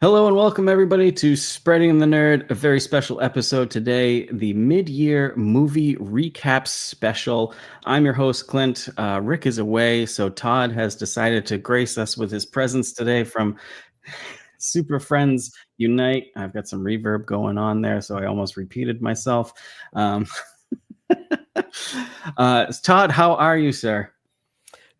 Hello and welcome everybody to Spreading the Nerd, a very special episode today, the mid-year movie recap special. I'm your host, Clint. Rick is away, so Todd has decided to grace us with his presence today from Super Friends Unite. I've got some reverb going on there, so I almost repeated myself. Todd, how are you, sir?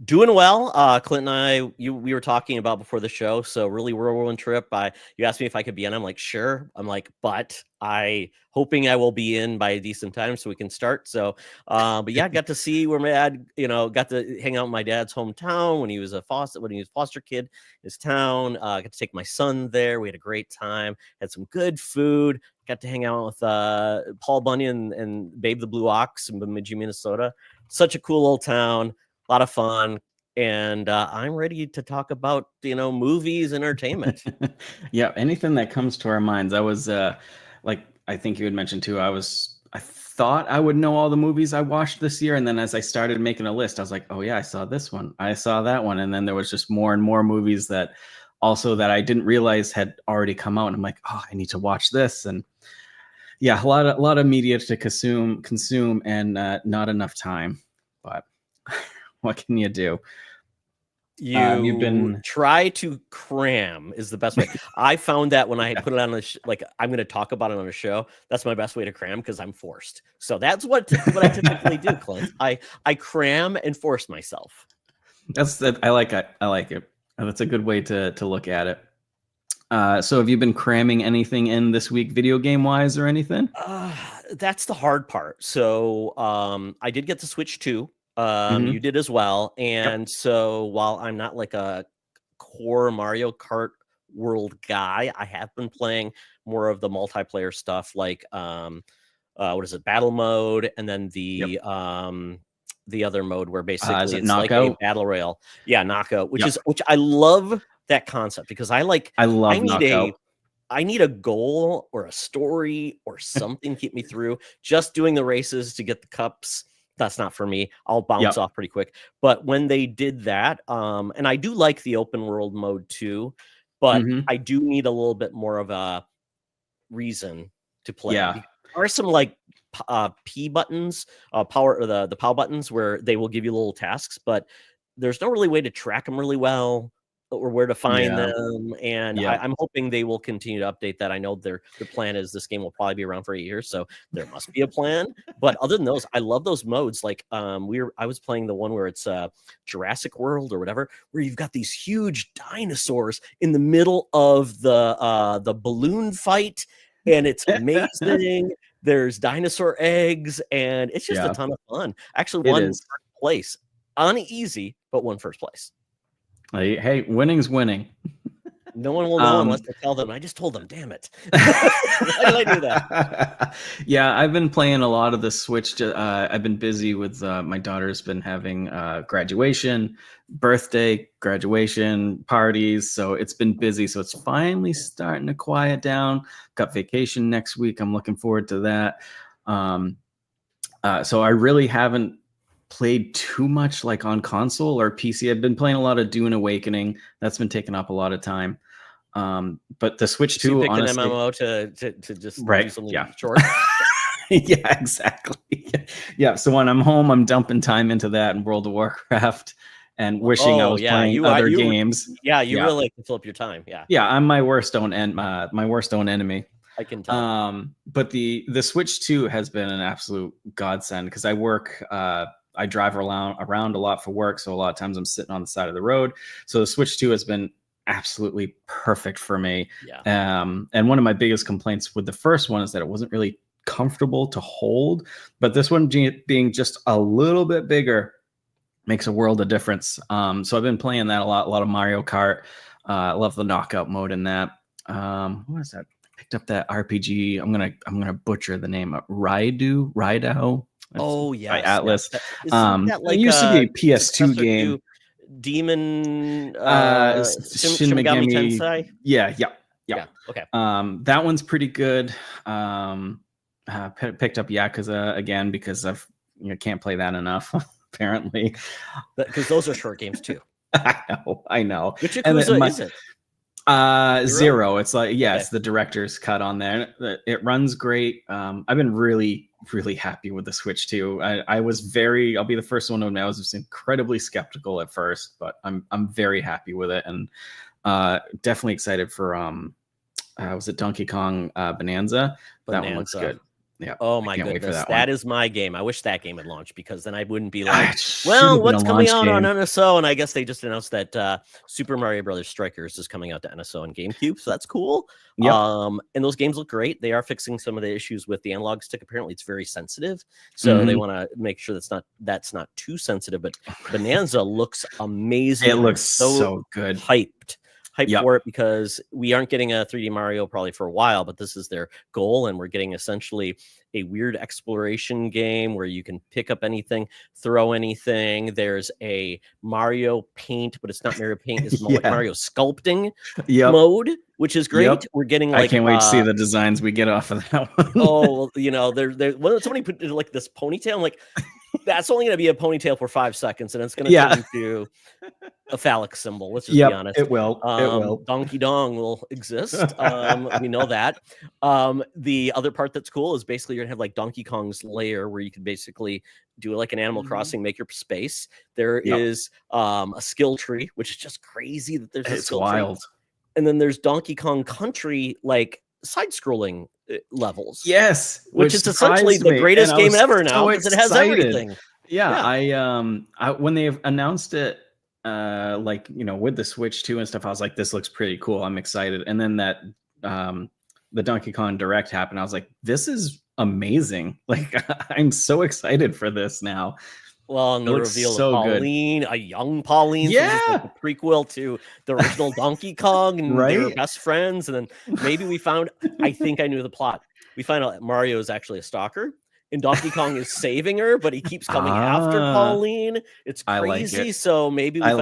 Doing well. Clint and I, we were talking about before the show. So really whirlwind trip. You asked me if I could be in. I'm like, sure. I'm like, but I hoping I will be in by a decent time so we can start. So, but yeah, got to see where my dad, got to hang out in my dad's hometown when he was a foster kid, his town. Got to take my son there. We had a great time. Had some good food. Got to hang out with Paul Bunyan and Babe the Blue Ox in Bemidji, Minnesota. Such a cool old town. A lot of fun, and I'm ready to talk about movies, entertainment. Yeah, anything that comes to our minds. I was I think you had mentioned too. I thought I would know all the movies I watched this year, and then as I started making a list, I was like, oh yeah, I saw this one, I saw that one, and then there was just more and more movies that I didn't realize had already come out, and I'm like, oh, I need to watch this, and yeah, a lot of media to consume, and not enough time, but. What can you do? You've been try to cram is the best way. I found that when I put it on I'm going to talk about it on a show. That's my best way to cram because I'm forced. So that's what I typically do, Clint. I cram and force myself. I like it. That's a good way to look at it. So have you been cramming anything in this week, video game wise or anything? That's the hard part. So I did get the Switch 2. You did as well. And so while I'm not like a core Mario Kart world guy, I have been playing more of the multiplayer stuff like what is it, battle mode, and then the other mode where basically it's knockout? Like a battle royale. Yeah, knockout, which I love that concept because I need a goal or a story or something to keep me through. Just doing the races to get the cups, that's not for me. I'll bounce off pretty quick. But when they did that, and I do like the open world mode too, but I do need a little bit more of a reason to play. Yeah. There are some like P buttons, power or the POW buttons where they will give you little tasks, but there's no really way to track them really well or where to find them. And I'm hoping they will continue to update that. I know their plan is this game will probably be around for 8 years, so there must be a plan. But other than those, I love those modes. Like I was playing the one where it's Jurassic World or whatever, where you've got these huge dinosaurs in the middle of the balloon fight, and it's amazing. There's dinosaur eggs, and it's just a ton of fun. Actually, won first place on easy, but won first place. Hey, winning's winning. No one will know unless I tell them. I just told them, damn it. Why did I do that? Yeah, I've been playing a lot of the Switch. I've been busy with my daughter's been having graduation, birthday, graduation parties. So it's been busy. So it's finally starting to quiet down. Got vacation next week. I'm looking forward to that. So I really haven't played too much like on console or PC. I've been playing a lot of Dune Awakening. That's been taking up a lot of time. But the Switch 2, you honestly, an MMO to just do something short. Yeah, exactly. Yeah. So when I'm home, I'm dumping time into that and World of Warcraft and wishing I was playing other games. Yeah, you really can fill up your time. Yeah. Yeah, I'm my worst own enemy. I can tell. But the Switch 2 has been an absolute godsend because I drive around a lot for work, so a lot of times I'm sitting on the side of the road. So the Switch 2 has been absolutely perfect for me. Yeah. And one of my biggest complaints with the first one is that it wasn't really comfortable to hold, but this one being just a little bit bigger makes a world of difference. So I've been playing that a lot of Mario Kart. I love the knockout mode in that. What is that? I picked up that RPG. I'm gonna butcher the name. Rydao. Oh yeah, by Atlas. That like it used to be a PS2 game. Demon Shin Megami Tensei. Yeah. Okay. That one's pretty good. Picked up Yakuza again because can't play that enough apparently. Because those are short games too. I know. Which Yakuza is it? 0. It's like, Okay. it's the director's cut on there. It runs great. I've been really happy with the Switch 2. I'll be the first one to admit I was just incredibly skeptical at first, but I'm very happy with it, and definitely excited for was it Donkey Kong Bonanza? That one looks good. Yeah. Oh my goodness, that is my game. I wish that game had launched, because then I wouldn't be like, well, what's coming out on NSO? And I guess they just announced that Super Mario Brothers Strikers is coming out to NSO and GameCube, so that's cool. Yep. And those games look great. They are fixing some of the issues with the analog stick. Apparently, it's very sensitive, so they want to make sure that's not too sensitive. But Bonanza looks amazing. It looks so good. Hyped for it, because we aren't getting a 3D Mario probably for a while, but this is their goal, and we're getting essentially a weird exploration game where you can pick up anything, throw anything. There's a Mario Paint, but it's not Mario Paint, it's like Mario Sculpting mode, which is great. We're getting like, I can't wait to see the designs we get off of that one. Oh, when somebody put like this ponytail, I'm like, that's only going to be a ponytail for 5 seconds, and it's going to turn into a phallic symbol. Let's just be honest. It will. Donkey Dong will exist. We know that. The other part that's cool is basically you're going to have like Donkey Kong's lair, where you can basically do like an Animal Crossing, make your space. There is a skill tree, which is just crazy that there's a skill wild tree. And then there's Donkey Kong Country, like side-scrolling levels. Yes, which is essentially the greatest game ever now, because it has everything. I when they announced it, with the Switch 2 and stuff, I was like, this looks pretty cool. I'm excited. And then that the Donkey Kong Direct happened. I was like, this is amazing. Like, I'm so excited for this now. Well, and the reveal of Pauline, a young Pauline, like a prequel to the original Donkey Kong, and they were best friends. And then maybe I think I knew the plot. We find out that Mario is actually a stalker, and Donkey Kong is saving her, but he keeps coming after Pauline. It's crazy. Like it. So maybe we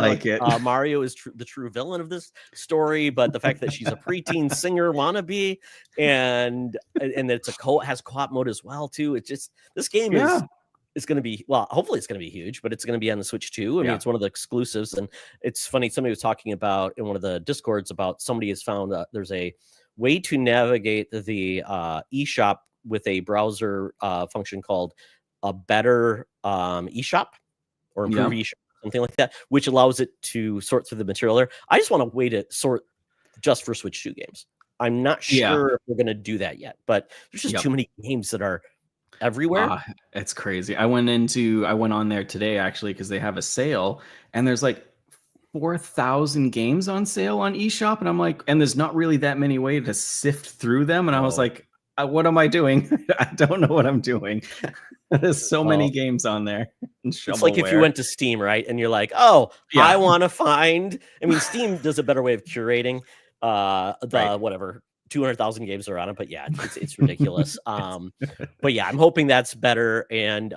Mario is the true villain of this story, but the fact that she's a preteen singer wannabe, and it's has co-op mode as well too. It's just, this game is. It's going to be, well, hopefully it's going to be huge, but it's going to be on the Switch too. I mean, it's one of the exclusives. And it's funny, somebody was talking about in one of the Discords about somebody has found there's a way to navigate the eShop with a browser function called a better eShop or improve eShop, something like that, which allows it to sort through the material there. I just want a way to sort just for Switch 2 games. I'm not sure if we're going to do that yet, but there's just too many games that are everywhere. It's crazy. I went on there today actually, because they have a sale, and there's like 4,000 games on sale on eShop, and I'm like, and there's not really that many ways to sift through them, and I was like, what am I doing? I don't know what I'm doing. There's so many games on there. It's like if you went to Steam, right, and you're like, I want to find. I mean, Steam does a better way of curating whatever 200,000 games are on it, but it's ridiculous. But I'm hoping that's better. And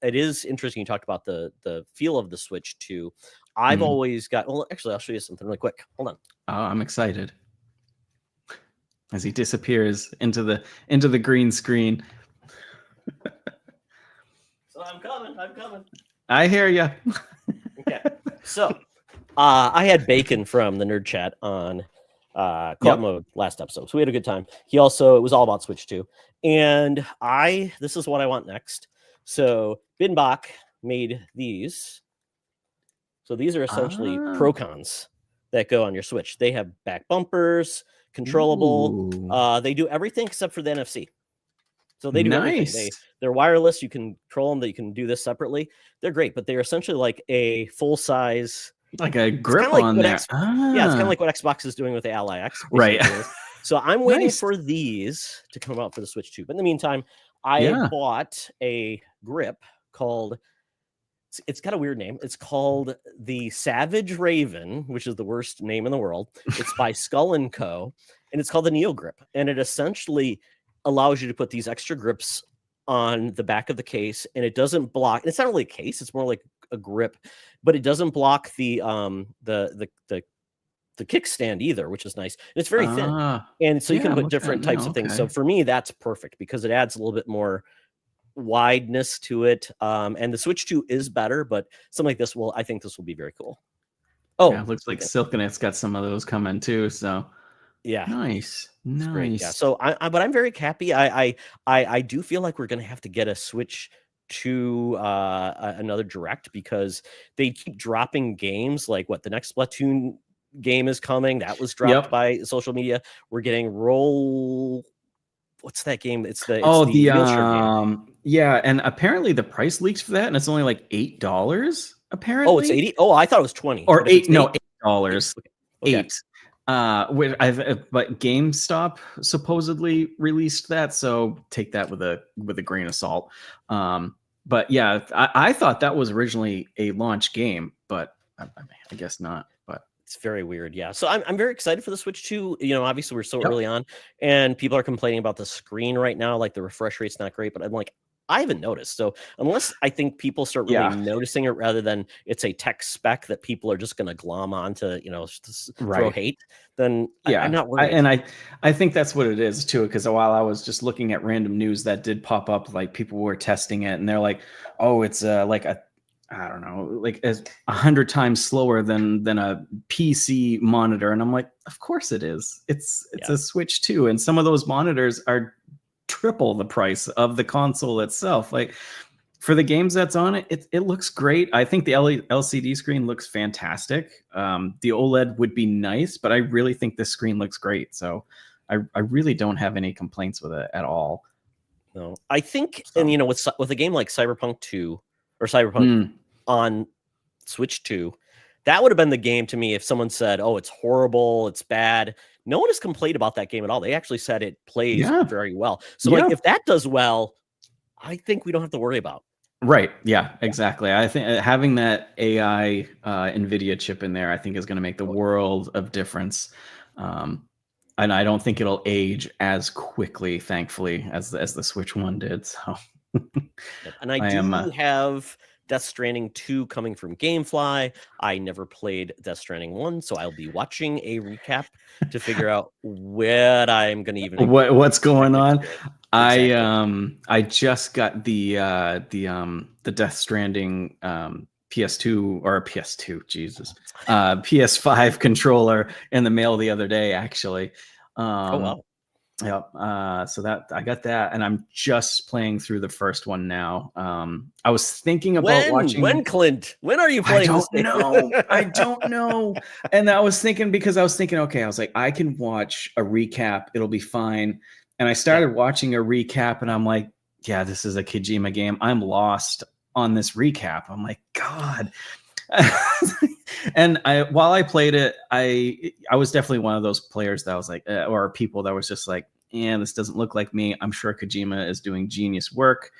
it is interesting. You talked about the feel of the Switch 2. I've always got, well, actually, I'll show you something really quick. Hold on. Oh, I'm excited. As he disappears into the green screen. So I'm coming. I hear you. Okay. So I had Bacon from the Nerd Chat on co-op mode last episode, so we had a good time. It was all about Switch 2, and this is what I want next. So Binbach made these. So these are essentially Procons that go on your Switch. They have back bumpers, controllable. They do everything except for the NFC. So they do everything. They're wireless. You can control them. That you can do this separately. They're great, but they're essentially like a full size. Like a grip on there. It's kind of like what Xbox is doing with the Ally X. Right. So I'm waiting for these to come out for the Switch 2. But in the meantime, I bought a grip called, it's got a weird name. It's called the Savage Raven, which is the worst name in the world. It's by Skull & Co. And it's called the Neo Grip. And it essentially allows you to put these extra grips on the back of the case, and it doesn't block. It's not really a case; it's more like a grip, but it doesn't block the kickstand either, which is nice. And it's very thin, and so you can put different types of things. So for me, that's perfect because it adds a little bit more wideness to it. And the Switch 2 is better, but something like this I think this will be very cool. Oh, Yeah, it looks like okay. Silkenet's got some of those coming too. So Yeah. nice, It's great. Yeah. nice. So but I'm very happy. I do feel like we're gonna have to get a Switch to another direct, because they keep dropping games. Like, what, the next Splatoon game is coming. That was dropped Yep. by social media. We're getting Roll. What's that game? It's Oh, the wheelchair game. yeah, and apparently the price leaks for that, and it's only like $8, Oh, it's apparently. 80. Oh, I thought it was 20. Or But if eight, it's no, 8, eight. $8. Okay. Okay. 8. But GameStop supposedly released that, so take that with a grain of salt. But yeah, I thought that was originally a launch game, but I guess not. But It's very weird. Yeah. So I'm very excited for the Switch 2. Obviously we're so yep. early on, and people are complaining about the screen right now. Like, the refresh rate's not great, but I'm like, I haven't noticed. So unless I think people start really Yeah. noticing it, rather than it's a tech spec that people are just going to glom on to, throw Right. hate, then Yeah, I'm not worried. I think that's what it is too. Because while I was just looking at random news that did pop up, like people were testing it, and they're like, "Oh, it's like a, I don't know, like as 100 times slower than a PC monitor," and I'm like, "Of course it is. It's Yeah. a Switch 2, and some of those monitors are triple the price of the console itself. Like for the games that's on it, it looks great. I think the LCD screen looks fantastic. The OLED would be nice, but I really think this screen looks great. So I really don't have any complaints with it at all. No, I think, So. and with a game like Cyberpunk 2 or Cyberpunk on Switch 2, that would have been the game to me if someone said, "Oh, it's horrible, it's bad." No one has complained about that game at all. They actually said it plays very well. So, like, if that does well, I think we don't have to worry about. Right. Yeah, exactly. I think having that AI NVIDIA chip in there, I think, is going to make the world of difference. And I don't think it'll age as quickly, thankfully, as the Switch 1 did. So, and I do have Death Stranding 2 coming from GameFly. I never played Death Stranding 1, so I'll be watching a recap to figure out what I'm going to even what's going on. Exactly. I just got the Death Stranding PS2 or PS2, Jesus, PS5 controller in the mail the other day, actually. Oh, wow. Yep. So that I got that, and I'm just playing through the first one now. I was thinking about watching. When, Clint? When are you playing? I don't know. And I was thinking, okay, I was like, I can watch a recap; it'll be fine. And I started watching a recap, and I'm like, yeah, this is a Kojima game. I'm lost on this recap. I'm like, God. And while I played it, I was definitely one of those players that was like, or people that was just like, yeah, this doesn't look like me. I'm sure Kojima is doing genius work.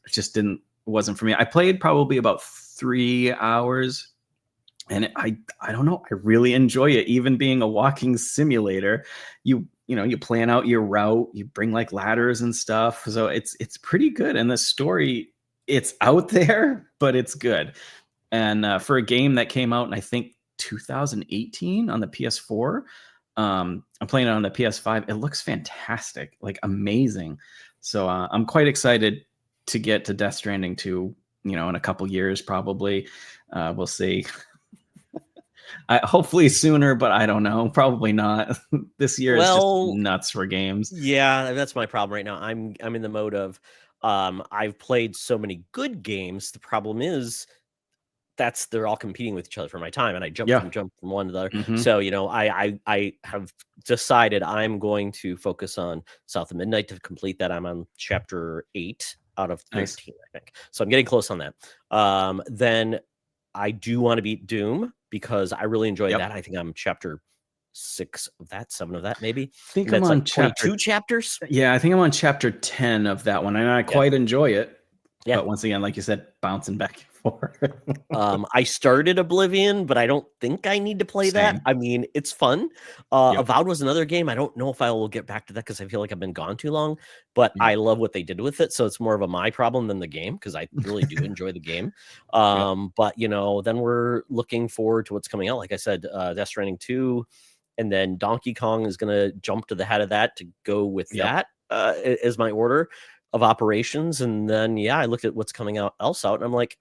It just wasn't for me. I played probably about 3 hours, and I don't know. I really enjoy it. Even being a walking simulator, you plan out your route, you bring like ladders and stuff. So it's pretty good. And the story, it's out there, but it's good. And for a game that came out in, I think, 2018 on the PS4, I'm playing it on the PS5. It looks fantastic, like amazing. So I'm quite excited to get to Death Stranding 2, in a couple years, probably. We'll see. Hopefully sooner, but I don't know. Probably not. This year is just nuts for games. Yeah, that's my problem right now. I'm in the mode of I've played so many good games. The problem is they're all competing with each other for my time, and I jump from one to the other. Mm-hmm. So I have decided I'm going to focus on South of Midnight to complete that. I'm on chapter 8 out of 13, nice. I think. So I'm getting close on that. Then I do want to beat Doom because I really enjoyed that. I think I'm chapter 6 of that, 7 of that, maybe. I think I'm on chapter 22 chapters. Yeah, I think I'm on chapter 10 of that one, and I quite enjoy it. Yeah. But once again, like you said, bouncing back and forth. I started Oblivion, but I don't think I need to play that. I mean, it's fun. Avowed was another game. I don't know if I will get back to that because I feel like I've been gone too long, but I love what they did with it. So it's more of a my problem than the game because I really do enjoy the game. But, then we're looking forward to what's coming out. Like I said, Death Stranding 2, and then Donkey Kong is going to jump to the head of that to go with that as my order of operations. And then I looked at what's coming out and I'm like,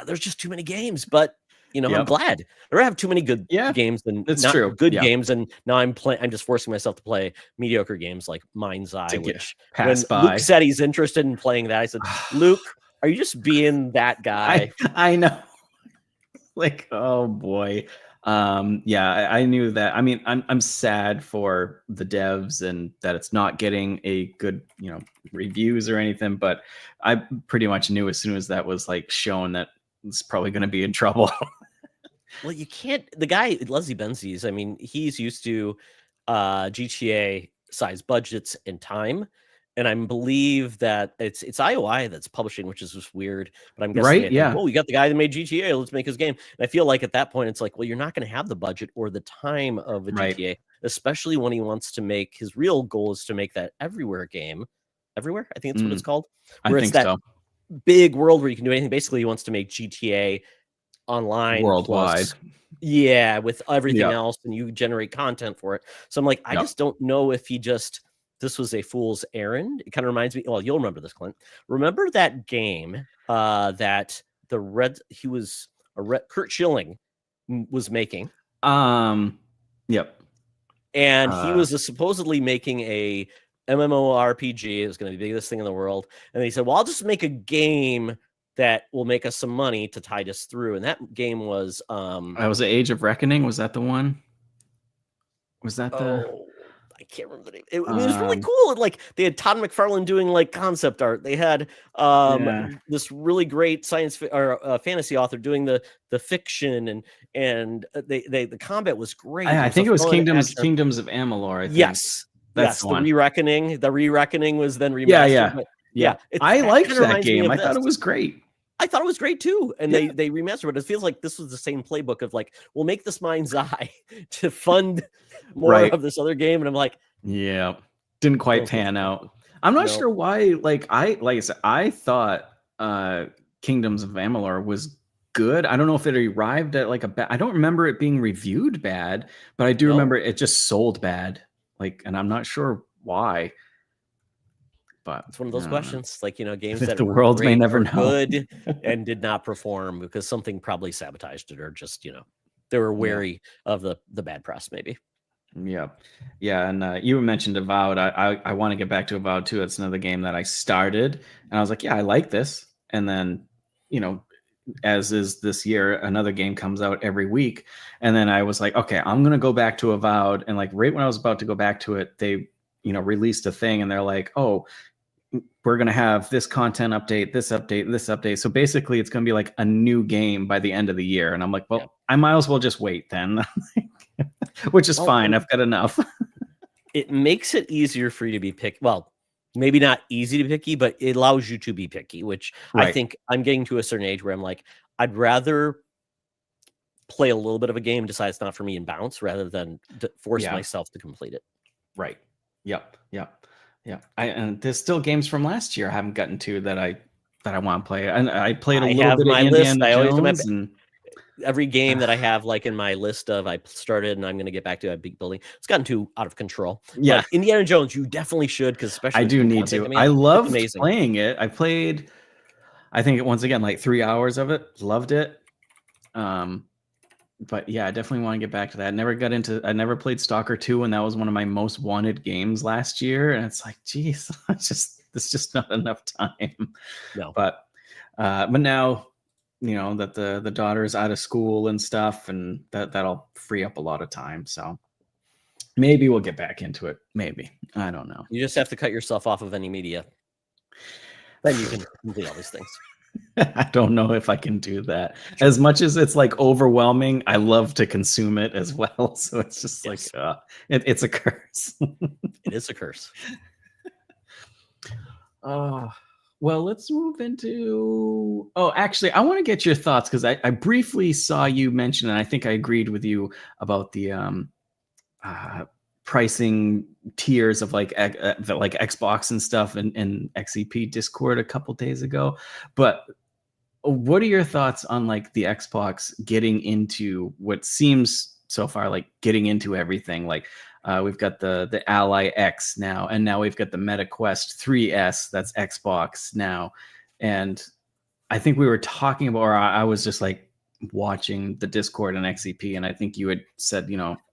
there's just too many games. But I'm Yep. glad. I don't have too many good Yeah, games and it's not true. good Yeah. games, and now I'm just forcing myself to play mediocre games like Mind's To Eye, get which pass when Luke by. said he's interested in playing that, I said, Luke, are you just being that guy? I know. Like, oh boy. Yeah, I knew that. I mean, I'm sad for the devs and that it's not getting a good, reviews or anything, but I pretty much knew as soon as that was like shown that it's probably going to be in trouble. Well, you can't. The guy Leslie Benzies, I mean, he's used to GTA size budgets and time, and I believe that it's IOI that's publishing, which is just weird. But I'm guessing Right? they think, Yeah. oh, we got the guy that made GTA, let's make his game. And I feel like at that point, it's like, well, you're not going to have the budget or the time of a Right. GTA, especially when he wants to make his real goal is to make that everywhere game. Everywhere, I think that's what it's called. Where I it's think that so. big world where you can do anything. Basically, he wants to make GTA online Worldwide. plus with everything Yep. else, and you generate content for it. So I'm like, I Yep. just don't know if this was a fool's errand. It kind of reminds me, well, you'll remember this, Clint. Remember that game that Kurt Schilling was making? Yep. And he was supposedly making a MMORPG. It was going to be the biggest thing in the world. And he said, well, I'll just make a game that will make us some money to tide us through. And that game was was it Age of Reckoning? Was that the one? Was that I can't remember the name. It was really cool. Like they had Todd McFarlane doing like concept art. They had this really great science or fantasy author doing the fiction, and the combat was great. I think it was Kingdoms of Amalur. I think. Yes, that's the one. Re-Reckoning. The Re-Reckoning was then remastered. Yeah. I liked that game. I thought it was great. I thought it was great too, and they remastered it. It feels like this was the same playbook of like, we'll make this Mind's Eye to fund more of this other game, and I'm like, yeah, didn't quite pan out. I'm not sure why. Like I said, I thought Kingdoms of Amalur was good. I don't know if it arrived at like I don't remember it being reviewed bad, but I do remember it just sold bad. Like, and I'm not sure why. But it's one of those questions, like, games that the world may never know, good and did not perform because something probably sabotaged it, or just they were wary of the bad press, maybe. Yeah. And you mentioned Avowed. I want to get back to Avowed too. It's another game that I started, and I was like, yeah, I like this. And then, as is this year, another game comes out every week, and then I was like, okay, I'm gonna go back to Avowed. And like right when I was about to go back to it, they released a thing, and they're like, oh, we're going to have this content update, this update, this update. So basically it's going to be like a new game by the end of the year. And I'm like, well, I might as well just wait then, which is fine. I've got enough. It makes it easier for you to be picky. Well, maybe not easy to be picky, but it allows you to be picky, which I think I'm getting to a certain age where I'm like, I'd rather play a little bit of a game, decide it's not for me, and bounce rather than force myself to complete it. Right. Yep. Yeah, and there's still games from last year I haven't gotten to that I want to play. And I played a little bit of Indiana Jones, and every game that I have like in my list of I started and I'm going to get back to a big building. It's gotten too out of control. Yeah, but Indiana Jones, you definitely should, because especially I do need to. I love playing it. I played, I think once again like 3 hours of it. Loved it. But yeah, I definitely want to get back to that. I never played Stalker 2, and that was one of my most wanted games last year. And it's like, geez, it's just not enough time. No. But now, that the daughter's out of school and stuff, and that'll free up a lot of time. So maybe we'll get back into it. Maybe. I don't know. You just have to cut yourself off of any media. Then you can complete all these things. I don't know if I can do that. As much as it's like overwhelming, I love to consume it as well. So it's just like, it's a curse. It is a curse. Well, let's move into. Oh, actually, I want to get your thoughts, because I briefly saw you mention, and I think I agreed with you about the pricing tiers of like Xbox and stuff in XEP Discord a couple days ago. But what are your thoughts on like the Xbox getting into what seems so far like getting into everything? Like we've got the Ally X now, and now we've got the Meta Quest 3S that's Xbox now. And I think we were talking about, or I was just like, watching the Discord and XEP, and I think you had said,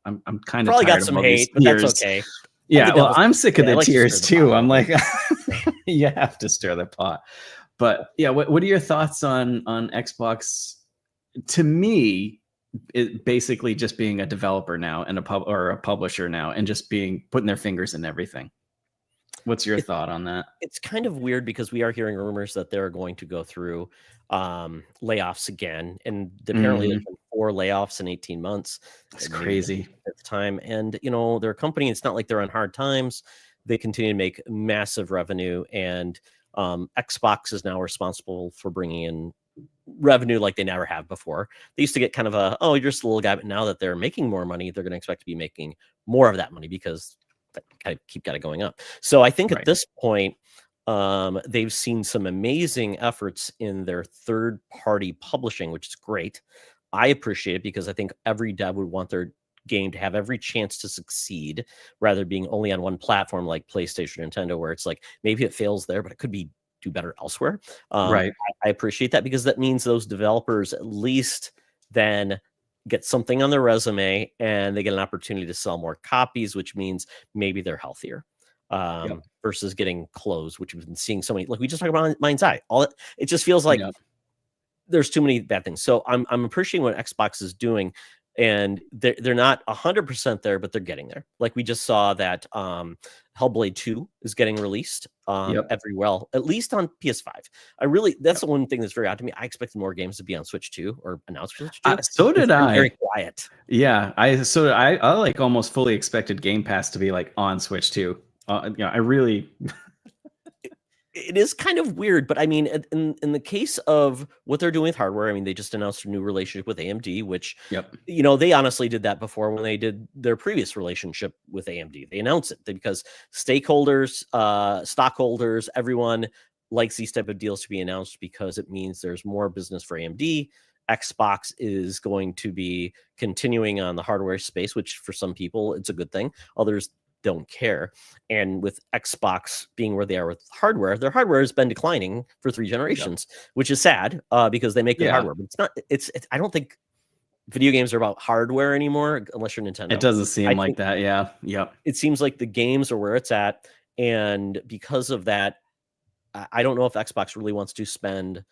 I'm kind of Probably got tired some of all these hate, but that's tears. okay. Yeah, well, I'm sick of the like tears too. I'm like, Yeah. you have to stir the pot. But yeah, what are your thoughts on Xbox? To me, it basically just being a developer now and a publisher now, and just putting their fingers in everything. What's your thought on that? It's kind of weird because we are hearing rumors that they're going to go through layoffs again, and apparently there's been 4 layoffs in 18 months. It's crazy at the time. And they're a company. It's not like they're on hard times. They continue to make massive revenue, and Xbox is now responsible for bringing in revenue like they never have before. They used to get kind of you're just a little guy, but now that they're making more money, they're going to expect to be making more of that money because that kind of got it going up. So I think at this point, they've seen some amazing efforts in their third-party publishing, which is great. I appreciate it because I think every dev would want their game to have every chance to succeed rather than being only on one platform like PlayStation or Nintendo, where it's like maybe it fails there, but it could do better elsewhere. Right. I appreciate that because that means those developers at least then get something on their resume and they get an opportunity to sell more copies, which means maybe they're healthier versus getting closed, which we've been seeing so many. Like we just talked about Mind's Eye. It just feels like there's too many bad things. So I'm appreciating what Xbox is doing, and they're not 100% there, but they're getting there. Like we just saw that Hellblade 2 is getting released everywhere, at least on PS5. That's the one thing that's very odd to me. I expected more games to be on Switch 2 or announced for Switch 2. So did I. Very quiet. Yeah, I like almost fully expected Game Pass to be like on Switch 2. I really. It is kind of weird, but I mean, in the case of what they're doing with hardware, I mean, they just announced a new relationship with AMD, which, they honestly did that before when they did their previous relationship with AMD. They announced it because stakeholders, stockholders, everyone likes these type of deals to be announced because it means there's more business for AMD. Xbox is going to be continuing on the hardware space, which for some people, it's a good thing. Others don't care. And with Xbox being where they are with hardware, their hardware has been declining for 3 generations, which is sad because they make good hardware. But I don't think video games are about hardware anymore unless you're Nintendo. It doesn't seem like that. Yeah. Yep. It seems like the games are where it's at. And because of that, I don't know if Xbox really wants to spend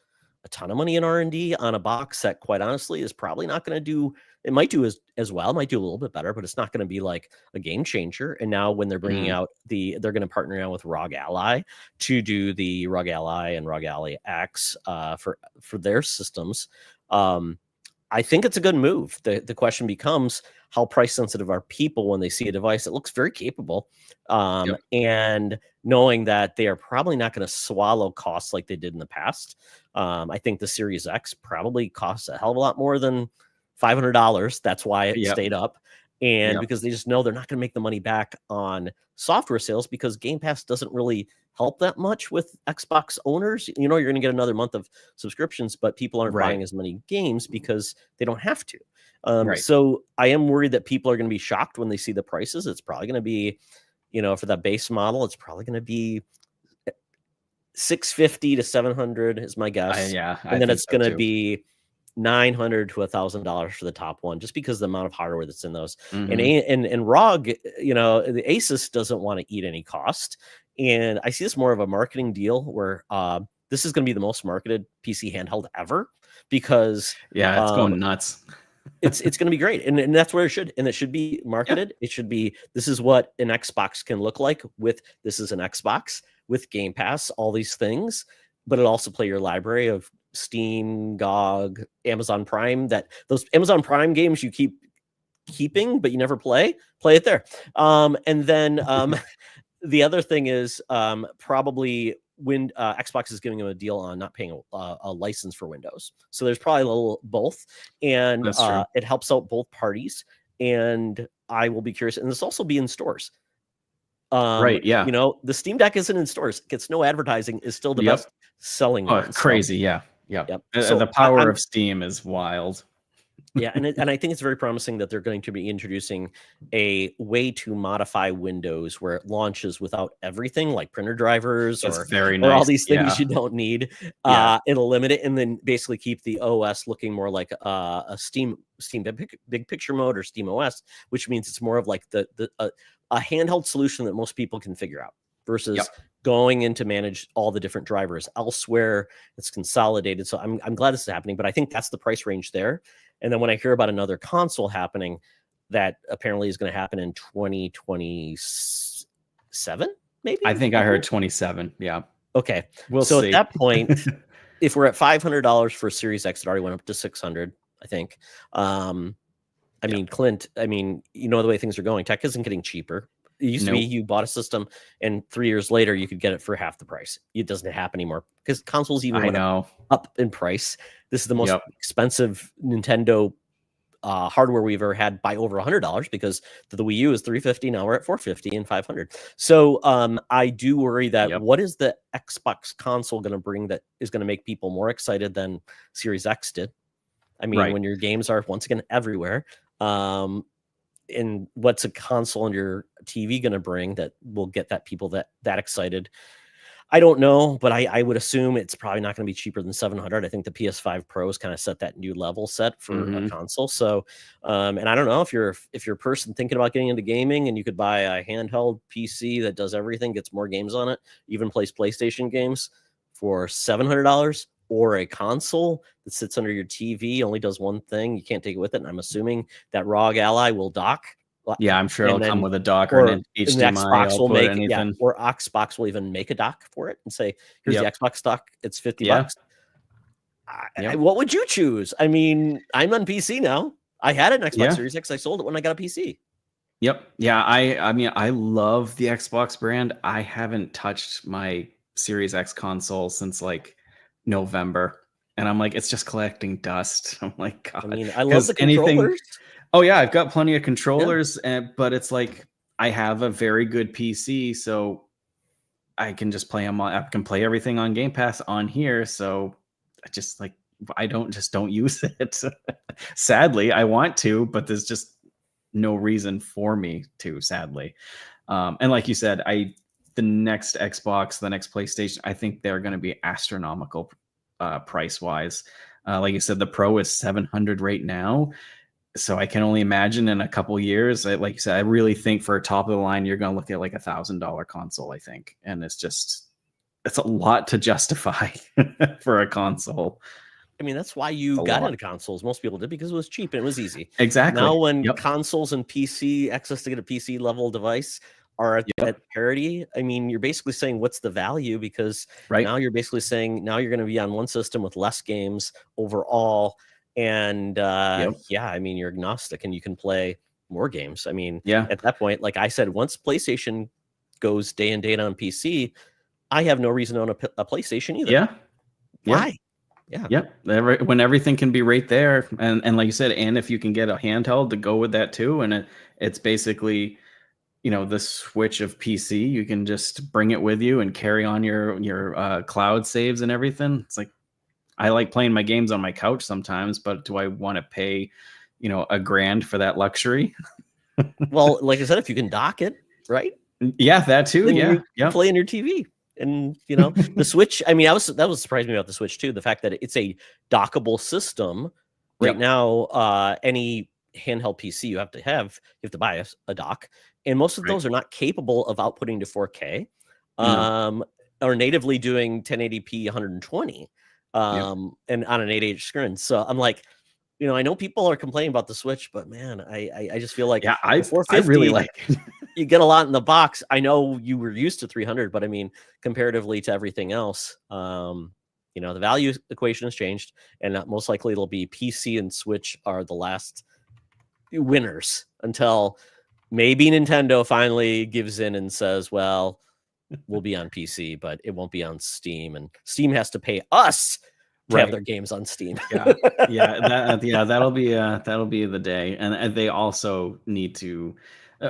a ton of money in R&D on a box that, quite honestly, is probably not going to do. It might do as well, might do a little bit better, but it's not going to be like a game changer. And now when they're bringing out they're going to partner now with ROG Ally to do the ROG Ally and ROG Ally X for their systems. I think it's a good move. The question becomes, how price sensitive are people when they see a device that looks very capable, and knowing that they are probably not going to swallow costs like they did in the past. I think the Series X probably costs a hell of a lot more than $500. That's why it stayed up. And because they just know they're not going to make the money back on software sales, because Game Pass doesn't really help that much with Xbox owners. You're going to get another month of subscriptions, but people aren't buying as many games because they don't have to. So I am worried that people are going to be shocked when they see the prices. It's probably going to be, for that base model, it's probably going to be $650 to $700 is my guess. And then it's going to be $900 to $1,000 for the top one, just because of the amount of hardware that's in those. And ROG, the Asus doesn't want to eat any cost. And I see this more of a marketing deal where this is going to be the most marketed PC handheld ever, because it's going nuts. it's going to be great. And that's where it should be marketed. It should be, this is what an Xbox can look like this is an Xbox with Game Pass, all these things, but it also play your library of Steam, GOG, Amazon Prime, those Amazon Prime games you keep keeping, but you never play it there. And then the other thing is probably when Xbox is giving them a deal on not paying a license for Windows. So there's probably a little both, and it helps out both parties. And I will be curious. And this also be in stores. The Steam Deck isn't in stores. It gets no advertising, is still the best selling one. Crazy. So, Yep. So the power of Steam is wild. Yeah, and I think it's very promising that they're going to be introducing a way to modify Windows where it launches without everything, like printer drivers That's or very or all nice. these things Yeah. you don't need. Yeah. It'll limit it, and then basically keep the OS looking more like a Steam big picture mode or Steam OS, which means it's more of like a handheld solution that most people can figure out versus Yep. going in to manage all the different drivers elsewhere. It's consolidated. So I'm glad this is happening, but I think that's the price range there. And then when I hear about another console happening that apparently is going to happen in 2027, maybe? I think I heard 27. Yeah. Okay. We'll So at see. that point, if we're at $500 for Series X, it already went up to 600, I think. I mean, Clint, I mean, you know the way things are going. Tech isn't getting cheaper. It used to be you bought a system and 3 years later you could get it for half the price. It doesn't happen anymore because consoles even went up in price. This is the most expensive Nintendo hardware we've ever had by over $100 because the Wii U is $350. Now we're at $450 and $500. So I do worry that what is the Xbox console going to bring that is going to make people more excited than Series X did? I mean, when your games are once again everywhere, and what's a console on your TV going to bring that will get that people that excited? I don't know, but I would assume it's probably not going to be cheaper than 700. I think the PS5 Pros kind of set that new level set for a console. So, and I don't know if you're a person thinking about getting into gaming and you could buy a handheld PC that does everything, gets more games on it, even plays PlayStation games for $700, or a console that sits under your TV, only does one thing, you can't take it with it. And I'm assuming that ROG Ally will dock. Yeah, I'm sure it'll come with a dock or an HDMI Xbox will output, make anything. or Xbox will even make a dock for it and say, here's the Xbox dock, it's $50. What would you choose? I mean, I'm on PC now. I had an Xbox Series X. I sold it when I got a PC. Yep. Yeah, I mean, I love the Xbox brand. I haven't touched my Series X console since like November. And I'm like, it's just collecting dust. I'm like, God. I mean, I love the controllers. Oh yeah, I've got plenty of controllers, but it's like I have a very good PC, so I can just play them on. I can play everything on Game Pass on here. So I just like I don't use it. Sadly, I want to, but there's just no reason for me to. Sadly, and like you said, the next Xbox, the next PlayStation, I think they're going to be astronomical price wise. Like you said, the Pro is 700 right now. So I can only imagine in a couple years, like you said, I really think for a top of the line, you're going to look at like $1,000 console, I think. And it's a lot to justify for a console. I mean, that's why you got into consoles. Most people did because it was cheap and it was easy. Exactly. Now when consoles and PC, access to get a PC level device are at parity, I mean, you're basically saying what's the value, because now you're basically saying now you're going to be on one system with less games overall. And I mean, you're agnostic and you can play more games. I mean, at that point, like I said, once PlayStation goes day and date on PC, I have no reason to own a PlayStation either. Why? When everything can be right there, and like you said, and if you can get a handheld to go with that too, and it's basically, the Switch of PC, you can just bring it with you and carry on your cloud saves and everything. It's like, I like playing my games on my couch sometimes, but do I want to pay, $1,000 for that luxury? Well, like I said, if you can dock it, right? Yeah, that too. Then you play on your TV. And the Switch, I mean, that was surprising me about the Switch too. The fact that it's a dockable system right now. Any handheld PC you have to buy a dock, and most of those are not capable of outputting to 4K, or natively doing 1080p 120, and on an 8-inch screen. So I'm like, I know people are complaining about the Switch, but man, I just feel like I really like it. You get a lot in the box. I know you were used to 300, but I mean, comparatively to everything else, the value equation has changed, and most likely it'll be PC and Switch are the last winners until maybe Nintendo finally gives in and says, well, we'll be on PC, but it won't be on Steam, and Steam has to pay us to have their games on Steam. That'll be the day. And they also need to,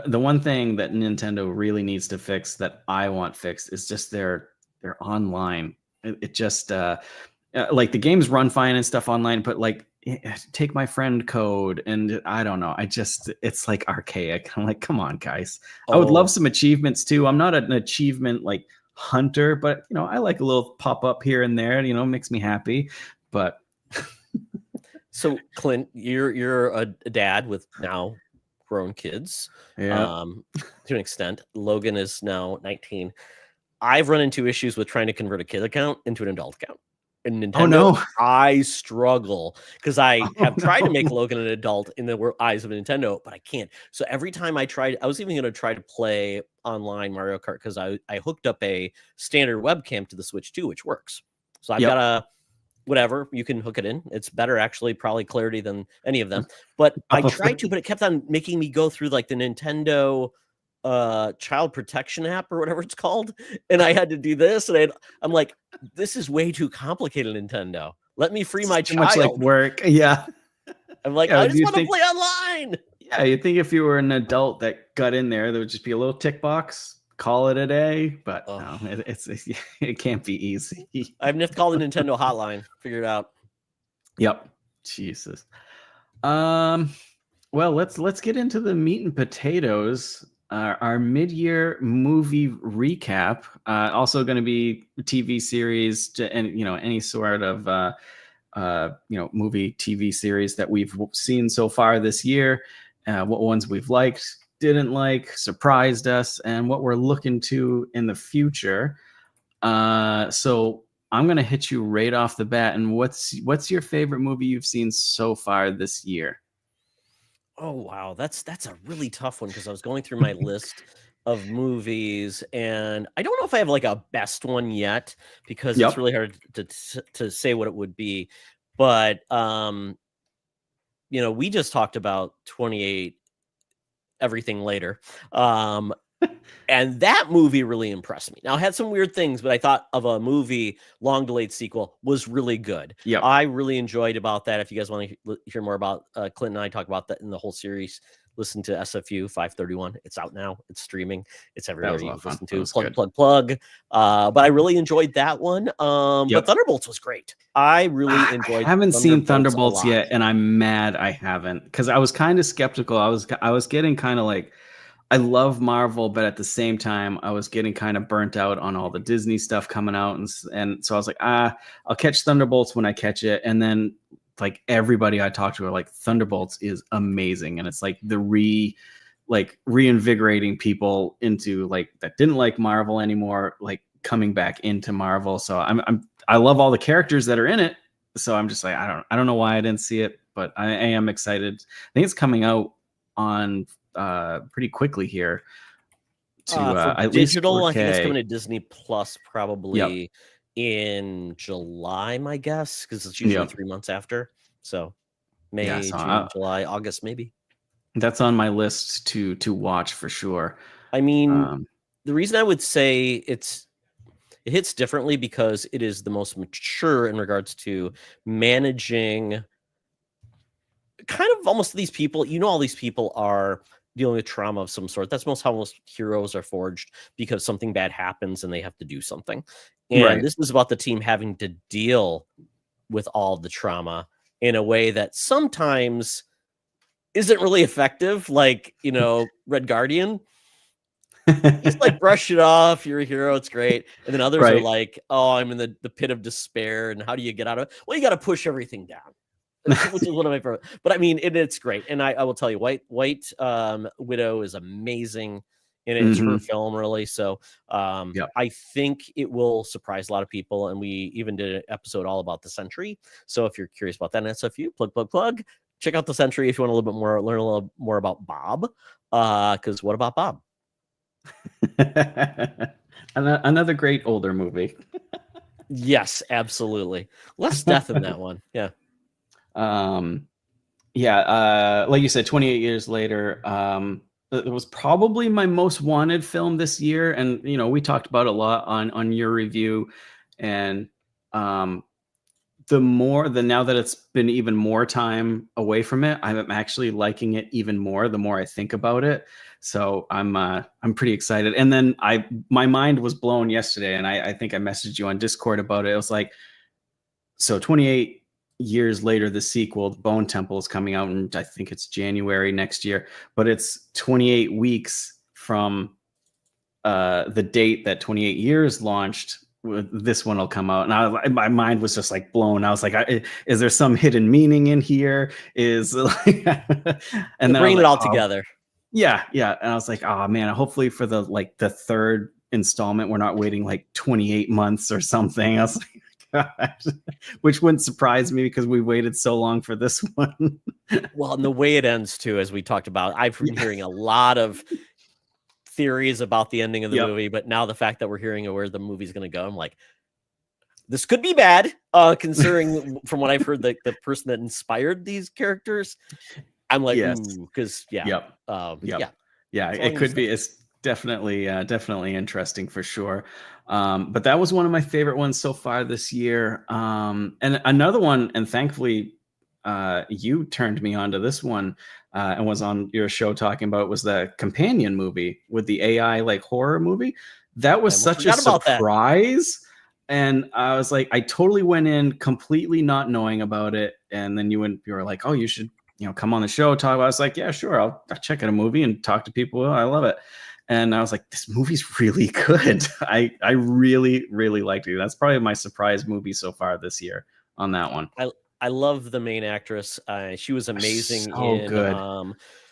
the one thing that Nintendo really needs to fix that I want fixed is just their online. It just like the games run fine and stuff online, but like take my friend code, and I don't know. It's like archaic. I'm like, come on, guys. I would love Oh, some achievements too. I'm not an achievement like hunter, but I like a little pop up here and there. Makes me happy. But so Clint, you're a dad with now grown kids, yeah. to an extent. Logan is now 19. I've run into issues with trying to convert a kid account into an adult account. In Oh Nintendo, no. I struggle because I Oh have tried to make no. Logan an adult in the eyes of Nintendo, but I can't. So every time I tried, I was even going to try to play online Mario Kart because I hooked up a standard webcam to the Switch 2, which works. So I've got Yep. a whatever, you can hook it in. It's better actually, probably clarity than any of them. But I Probably. tried to, but it kept on making me go through like the Nintendo child protection app or whatever it's called, and I had to do this, and I'm like, this is way too complicated, Nintendo. Let me free my Too much like child. work. Yeah. I'm like, Yeah. I Do just you want to think? play online. Yeah, you think if you were an adult that got in there would just be a little tick box, call it a day. But Oh, no, it can't be easy. I have to call the Nintendo hotline, figure it out. Yep. Jesus. Um. Well, let's get into the meat and potatoes. Our mid-year movie recap. Also going to be TV series and any sort of movie TV series that we've seen so far this year. What ones we've liked, didn't like, surprised us, and what we're looking to in the future. So I'm gonna hit you right off the bat. And what's your favorite movie you've seen so far this year? Oh wow, that's a really tough one because I was going through my list of movies, and I don't know if I have like a best one yet because it's Yep. really hard to say what it would be. But we just talked about 28 everything later. And that movie really impressed me. Now, it had some weird things, but I thought of a movie, long delayed sequel, was really good. Yep. I really enjoyed about that. If you guys want to hear more about Clint and I talk about that in the whole series, listen to SFU 531. It's out now. It's streaming. It's That everywhere was a you lot can of fun. listen That to. was good. Plug. But I really enjoyed that one. But Yep. Thunderbolts was great. I really I enjoyed. haven't seen A Thunderbolts lot. yet, and I'm mad I haven't because I was kind of skeptical. I was getting kind of like, I love Marvel, but at the same time, I was getting kind of burnt out on all the Disney stuff coming out, and so I was like, I'll catch Thunderbolts when I catch it. And then like everybody I talked to are like, Thunderbolts is amazing, and it's like reinvigorating people into like that didn't like Marvel anymore, like coming back into Marvel. So I love all the characters that are in it. So I'm just like, I don't know why I didn't see it, but I am excited. I think it's coming out on pretty quickly here to For at least digital, I think it's 4K. coming to Disney Plus Yep. probably in July, my guess, because it's usually Yep. 3 months after. So Yeah. May, So June, July, August, maybe. that's on my list to watch for sure. I mean, Um, the reason I would say it hits differently because it is the most mature in regards to managing kind of almost these people. All these people are dealing with trauma of some sort. That's most how most heroes are forged because something bad happens and they have to do something. And right. this is about the team having to deal with all the trauma in a way that sometimes isn't really effective. Like, Red Guardian, he's like, brush it off. You're a hero. It's great. And then others are Right. like, oh, I'm in the pit of despair. And how do you get out of it? Well, you got to push everything down. Which is one of my favorite. But I mean, it's great. And I will tell you, White Widow is amazing. And it's her Hmm. film, really. So Yep. I think it will surprise a lot of people. And we even did an episode all about the Sentry. So if you're curious about that, and SFU, plug. Check out the Sentry if you want a little bit more, learn a little more about Bob. Because what about Bob? Another great older movie. Yes, absolutely. Less death in that one. Yeah. um, yeah, like you said, 28 years later, it was probably my most wanted film this year, and we talked about it a lot on your review, and um, the now that it's been even more time away from it, I'm actually liking it even more the more I think about it. So I'm pretty excited. And then my mind was blown yesterday, and I think I messaged you on Discord about it. It was like, so 28 years later, the sequel, Bone Temple, is coming out, and I think it's January next year. But it's 28 weeks from the date that 28 years launched. This one will come out, and my mind was just like blown. I was like, "Is there some hidden meaning in here?" Is like, and then bringing it all together. Yeah, and I was like, "Oh man!" Hopefully for the third installment, we're not waiting like 28 months or something. I was like, God. Which wouldn't surprise me because we waited so long for this one. Well, and the way it ends too, as we talked about, I've been hearing a lot of theories about the ending of the movie, but now the fact that we're hearing where the movie's going to go, I'm like, this could be bad, considering from what I've heard, the person that inspired these characters. I'm like, because it could be. It's definitely interesting for sure. But that was one of my favorite ones so far this year. And another one, and thankfully, you turned me on to this one and was on your show talking about, was the companion movie with the AI like horror movie. That was such a surprise. And I was like, I totally went in completely not knowing about it. And then you were like, oh, you should, come on the show, talk about it. I was like, yeah, sure. I'll check out a movie and talk to people. I love it. And I was like, this movie's really good. I really, really liked it. That's probably my surprise movie so far this year on that one. I love the main actress. She was amazing in good.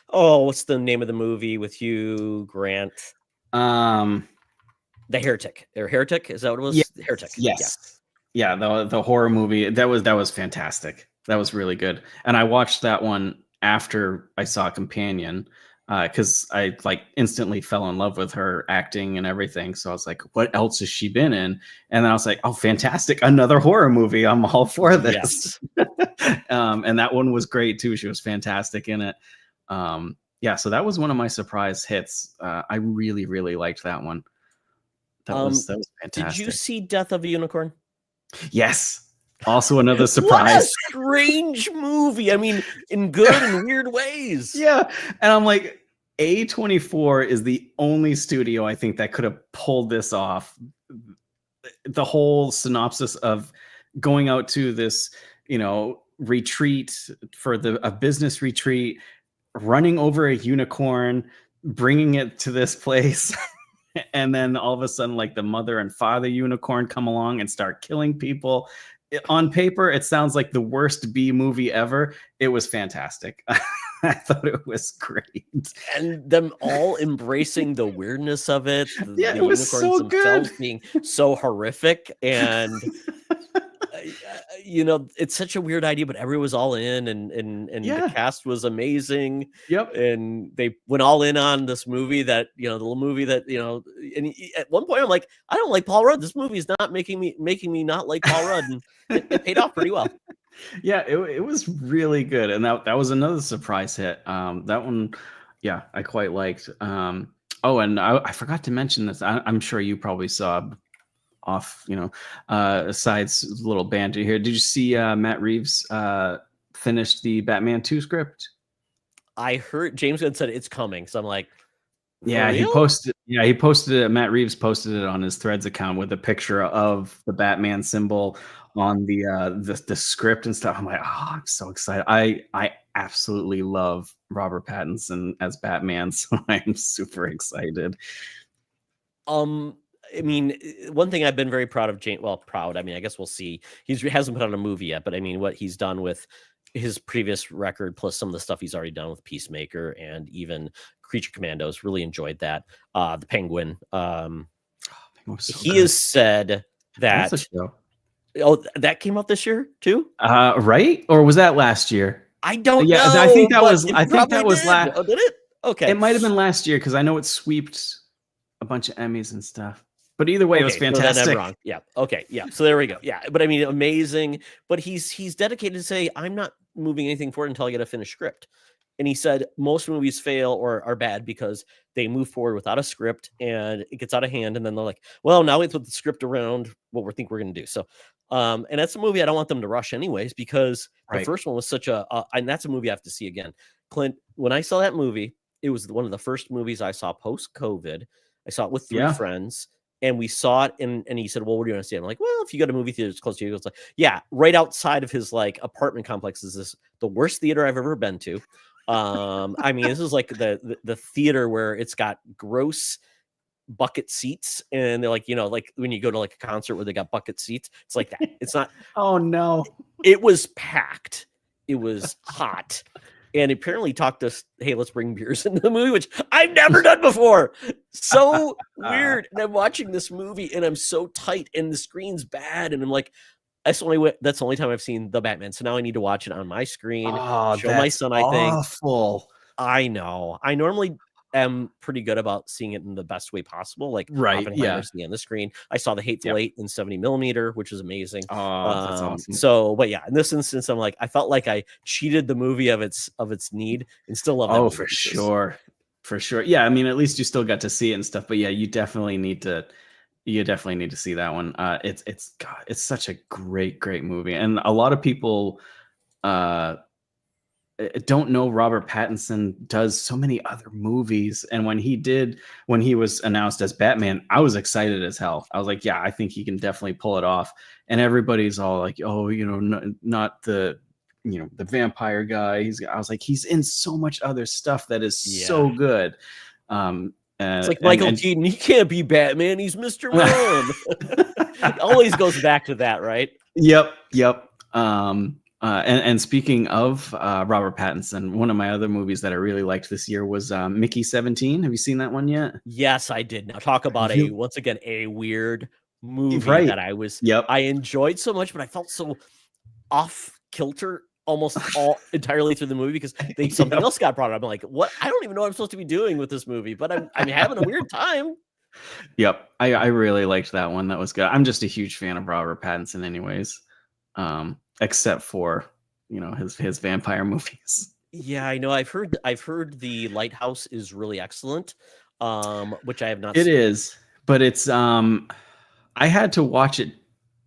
What's the name of the movie with Hugh Grant? The Heretic. Or Heretic? Is that what it was? Yes. Heretic. Yes. Yeah, the horror movie. That was fantastic. That was really good. And I watched that one after I saw Companion, because I like instantly fell in love with her acting and everything. So I was like, what else has she been in? And then I was like, oh, fantastic. Another horror movie. I'm all for this. Yes. And that one was great too. She was fantastic in it. So that was one of my surprise hits. I really, really liked that one. That was fantastic. Did you see Death of a Unicorn? Yes. Also another surprise. What a strange movie. I mean, in good and weird ways. Yeah. And I'm like, A24 is the only studio I think that could have pulled this off. The whole synopsis of going out to this, retreat for a business retreat, running over a unicorn, bringing it to this place. And then all of a sudden, like the mother and father unicorn come along and start killing people. On paper, it sounds like the worst B movie ever. It was fantastic. I thought it was great. And them all embracing the weirdness of it. The it was so good. Being so horrific. And, it's such a weird idea, but everyone was all in, and the cast was amazing. Yep. And they went all in on this movie that, the little movie that, and at one point I'm like, I don't like Paul Rudd. This movie is not making me not like Paul Rudd. And it paid off pretty well. Yeah, it was really good. And that was another surprise hit. That one, I quite liked. And I forgot to mention this. I'm sure you probably saw off, sides little banter here. Did you see Matt Reeves finished the Batman 2 script? I heard James Gunn said it's coming. So I'm like, he posted it. Matt Reeves posted it on his Threads account with a picture of the Batman symbol on the script and stuff. I'm like, oh, I'm so excited. I absolutely love Robert Pattinson as Batman, so I'm super excited. I mean, one thing I've been very proud of proud. I mean, I guess we'll see. He hasn't put out a movie yet, but I mean, what he's done with his previous record, plus some of the stuff he's already done with Peacemaker and even Creature Commandos, really enjoyed that. The Penguin. He has said that. That came out this year too. Right? Or was that last year? I don't know. I think that was. I think that was last. Oh, did it? Okay. It might have been last year because I know it sweeped a bunch of Emmys and stuff. But either way, it was fantastic. So I'm wrong. Yeah. Okay. Yeah. So there we go. Yeah. But I mean, amazing. But he's dedicated to say, I'm not moving anything forward until I get a finished script. And he said most movies fail or are bad because they move forward without a script and it gets out of hand. And then they're like, well, now we put the script around what we think we're going to do. So, and that's a movie I don't want them to rush anyways, because the first one was such and that's a movie I have to see again. Clint, when I saw that movie, it was one of the first movies I saw post-COVID. I saw it with three friends. and we saw it, and he said, well, what do you want to see? I'm like, well, if you go to movie theaters close to you, it's like, yeah, right outside of his like apartment complex is this the worst theater I've ever been to. I mean, this is like the theater where it's got gross bucket seats, and they're like, like when you go to like a concert where they got bucket seats, it's like that. It's not. Oh no. It was packed. It was hot. And apparently talked us, hey, let's bring beers into the movie, which I've never done before. So weird. And I'm watching this movie and I'm so tight and the screen's bad. And I'm like, that's the only time I've seen The Batman. So now I need to watch it on my screen. Show my son, I think. Awful. I know. I normally am pretty good about seeing it in the best way possible. Like Oppenheimer's on the screen. I saw The Hateful Eight in 70mm, which is amazing. Oh, that's awesome. So, but yeah, in this instance, I'm like, I felt like I cheated the movie of its need and still love it. Oh, for sure. For sure. Yeah, I mean, at least you still got to see it and stuff. But yeah, you definitely need to see that one. It's such a great movie. And a lot of people don't know Robert Pattinson does so many other movies. And when he was announced as Batman, I was excited as hell. I was like, yeah, I think he can definitely pull it off. And everybody's all like, oh, not the the vampire guy. I was like, he's in so much other stuff that is so good. It's like Michael Keaton. He can't be Batman. He's Mr. Mom. It always goes back to that, right? Yep. And speaking of Robert Pattinson, one of my other movies that I really liked this year was Mickey 17. Have you seen that one yet? Yes, I did. Now talk about once again a weird movie that I enjoyed so much, but I felt so off kilter almost entirely through the movie because something else got brought up. I'm like, what? I don't even know what I'm supposed to be doing with this movie, but I'm having a weird time. Yep, I really liked that one. That was good. I'm just a huge fan of Robert Pattinson, anyways. Except for his vampire movies. Yeah, I know. I've heard The Lighthouse is really excellent, which I have not. It is, but it's I had to watch it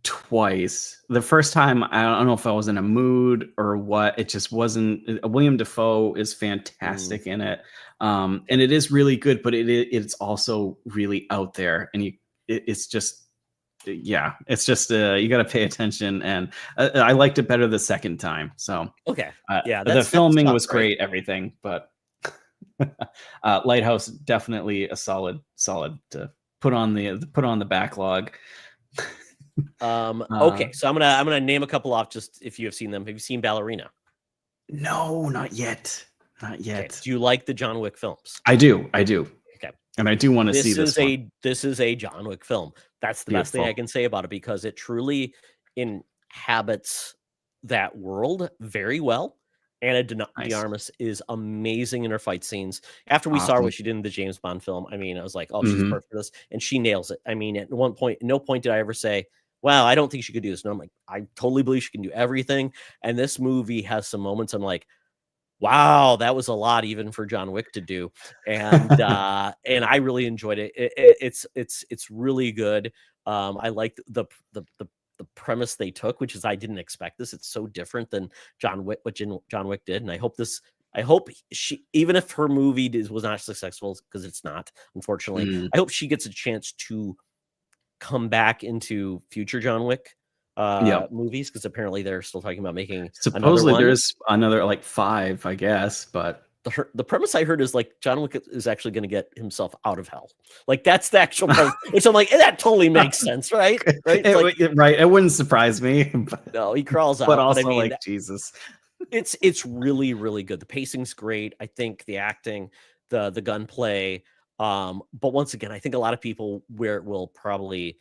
twice. The first time, I don't know if I was in a mood or what. It just wasn't. William Dafoe is fantastic in it, and it is really good. But it's also really out there, and it's just. Yeah, it's just you got to pay attention, and I liked it better the second time. So okay, the filming was great, everything, but Lighthouse definitely a solid to put on the backlog. Okay, so I'm gonna name a couple off just if you have seen them. Have you seen Ballerina? No, not yet. Okay. Do you like the John Wick films? I do. Okay. And I do want to see this one. This is a John Wick film. That's the best thing I can say about it because it truly inhabits that world very well. Anna de Armas is amazing in her fight scenes. After we saw what she did in the James Bond film, I mean, I was like, oh, she's perfect for this. And she nails it. I mean, at no point did I ever say, wow, I don't think she could do this. No, I'm like, I totally believe she can do everything. And this movie has some moments I'm like, wow, that was a lot even for John Wick to do. And and I really enjoyed it. It's really good. I liked the premise they took, which is I didn't expect this. It's so different than John Wick, what John Wick did. And I hope she, even if her movie was not successful, because it's not, unfortunately, I hope she gets a chance to come back into future John Wick movies, because apparently they're still talking about making supposedly there's another like 5, I guess, but the premise I heard is like John Wick is actually going to get himself out of hell. Like that's the actual premise. Which I'm like, that totally makes sense, right? Right? Right. It wouldn't surprise me. But, no, he crawls out. But also, I mean, like Jesus. It's really, really good. The pacing's great. I think the acting, the gunplay. But once again, I think a lot of people will probably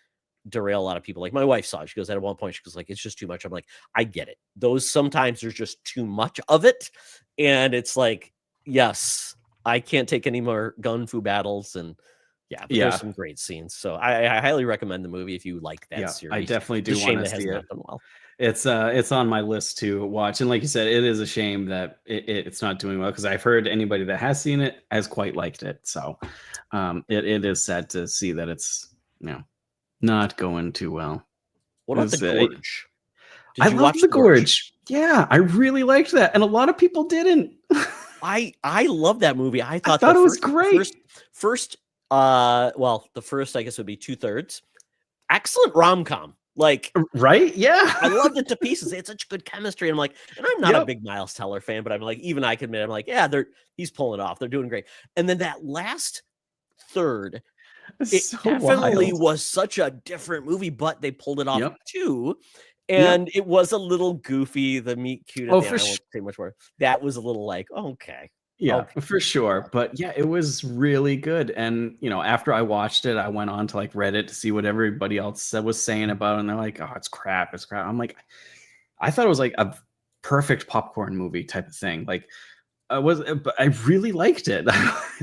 derail a lot of people. Like my wife saw it. She goes, at one point, she goes like, it's just too much. I'm like, I get it. Those sometimes there's just too much of it. And it's like, yes, I can't take any more gun fu battles. And there's some great scenes. So I highly recommend the movie if you like that series. I definitely do want to see it. Well. It's on my list to watch. And like you said, it is a shame that it's not doing well, because I've heard anybody that has seen it has quite liked it. So it is sad to see that it's not going too well. What about The Gorge? I love The Gorge. Yeah, I really liked that, and a lot of people didn't. I love that movie. I thought it was great. First Well, the first, I guess, would be 2/3. Excellent rom-com. Like, right? Yeah. I loved it to pieces. They had such good chemistry. And I'm like, and I'm not a Yep. big Miles Teller fan, but I'm like, even I can admit, I'm like, yeah, he's pulling it off. They're doing great. And then that last third, It's it so definitely wild. was such a different movie, but they pulled it off Yep. too. Yep. And it was a little goofy. The meet cute at Oh, the for end. I won't say much more. That was a little like, okay. Yeah, Okay. for sure. But yeah, it was really good. And after I watched it, I went on to like Reddit to see what everybody else was saying about it. And they're like, oh, it's crap. It's crap. I'm like, I thought it was like a perfect popcorn movie type of thing. Like but I really liked it. I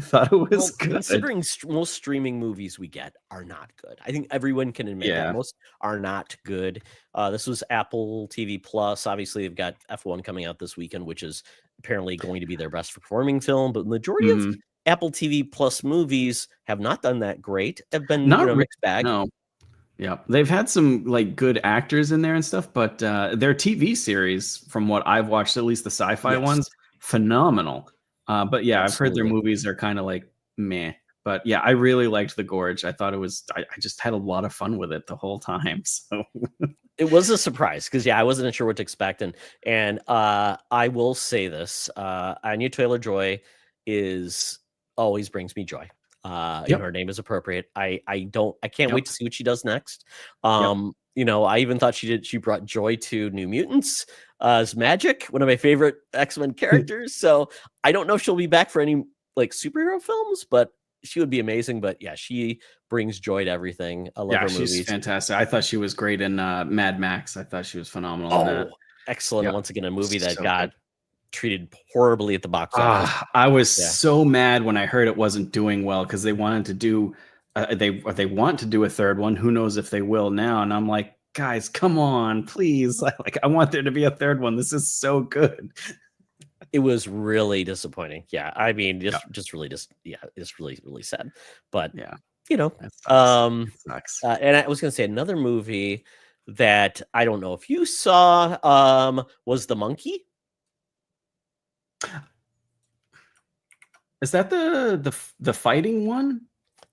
thought it was Well, good. considering most streaming movies we get are not good. I think everyone can admit that Yeah. most are not good. This was Apple TV Plus. Obviously, they've got F1 coming out this weekend, which is apparently going to be their best performing film. But the majority of Mhm. Apple TV Plus movies have not done that great. Have been, Not really. mixed bag. No. Yeah, they've had some like good actors in there and stuff, but their TV series, from what I've watched, at least the sci-fi Yes, ones, phenomenal. But yeah, I've heard their absolutely. movies are kind of like meh. But yeah, I really liked The Gorge. I thought it was. I just had a lot of fun with it the whole time. So It was a surprise because I wasn't sure what to expect, and I will say this: Anya Taylor-Joy is always brings me joy. yep, Her name is appropriate. I can't yep, wait to see what she does next. yep. I even thought she brought joy to New Mutants as Magic, one of my favorite X-Men characters. So I don't know if she'll be back for any like superhero films, but she would be amazing. But yeah, she brings joy to everything. I love Yeah, her she's movies. fantastic. I thought she was great in Mad Max. I thought she was phenomenal in that. Oh, excellent. Yep, Once again, a movie that so good. got treated horribly at the box office. I was Yeah. so mad when I heard it wasn't doing well because they wanted to do they want to do a third one. Who knows if they will now? And I'm like, guys, come on, please. Like I want there to be a third one. This is so good. It was really disappointing. Yeah. I mean, Yeah, just really it's really, really sad. But yeah, you know, that sucks. um It sucks. and I was gonna say another movie that I don't know if you saw was The Monkey. Is that the fighting one?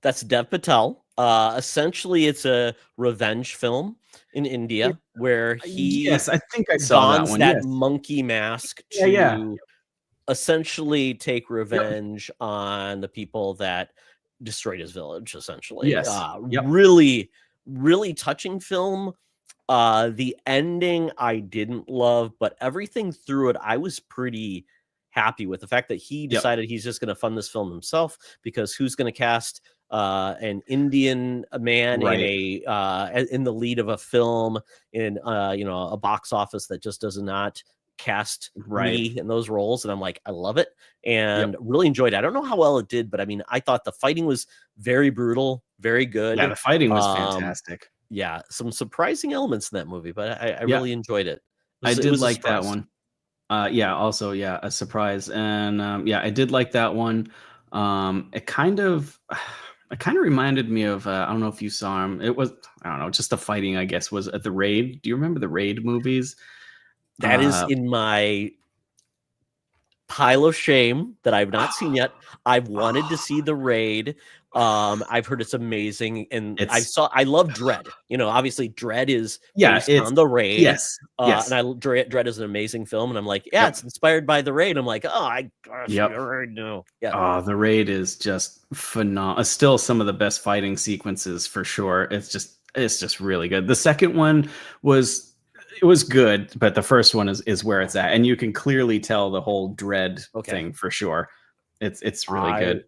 That's Dev Patel. Essentially it's a revenge film in Yeah, India where he yes, I think I saw that dons one. that Yes. monkey mask Yeah, yeah. to essentially take Yep. revenge on the people that destroyed his village, essentially. Yes. Yep. Really, really touching film. The ending I didn't love, but everything through it I was pretty happy with. The fact that he Yep. decided he's just going to fund this film himself, because who's going to cast an Indian man Right. in the lead of a film in a box office that just does not cast Right. me in those roles? And I'm like, I love it and Yep. really enjoyed it. I don't know how well it did, but I mean, I thought the fighting was very brutal, very Yeah, good. the fighting was um fantastic. yeah, some surprising elements in that movie, but I Yeah, really enjoyed it. I It did was a like that surprise. one. Yeah, also, yeah, a surprise. And yeah, I did like that one. It kind of it kind of reminded me of I don't know if you saw him. It was, I don't know, just the fighting, I guess, was at the Raid. Do you remember the Raid movies? That is Uh in my pile of shame that I've not seen yet. I've wanted to see The Raid. I've heard it's amazing, and it's I love Dread. Obviously Dread is yeah, based it's on The Raid. yes, And yes. Dread is an amazing film, and I'm like, yeah, Yep. it's inspired by The Raid. I'm like, oh, I gosh, Yep. The Raid, no. Yeah. Oh, the Raid is just phenomenal. Still some of the best fighting sequences for sure. It's just really good. The second one was it was good, but the first one is where it's at, and you can clearly tell the whole dread Okay. thing for sure. It's really I good.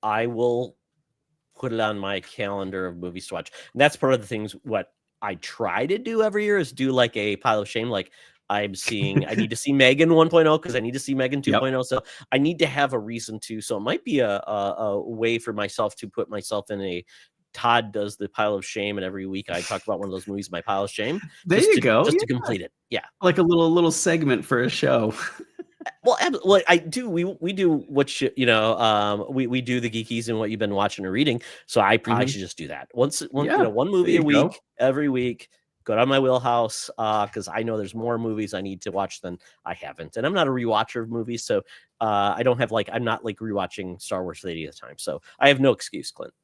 I will put it on my calendar of movies to watch. And that's part of the things what I try to do every year is do like a pile of shame. Like I need to see Megan 1.0 because I need to see Megan Yep. 2.0. So I need to have a reason to. So it might be a way for myself to put myself in a Todd does the pile of shame, and every week I talk about one of those movies, my pile of shame, There you go. just to Yeah. complete it. Yeah. Like a little segment for a show. Well, I do. We do what we do the geekies and what you've been watching or reading. So I probably Mhm. should just do that once, Yeah. one There movie a you go. week, every week. go down my wheelhouse because I know there's more movies I need to watch than I haven't. And I'm not a rewatcher of movies, so I don't have I'm not like rewatching Star Wars for the 80th time. So I have no excuse, Clint.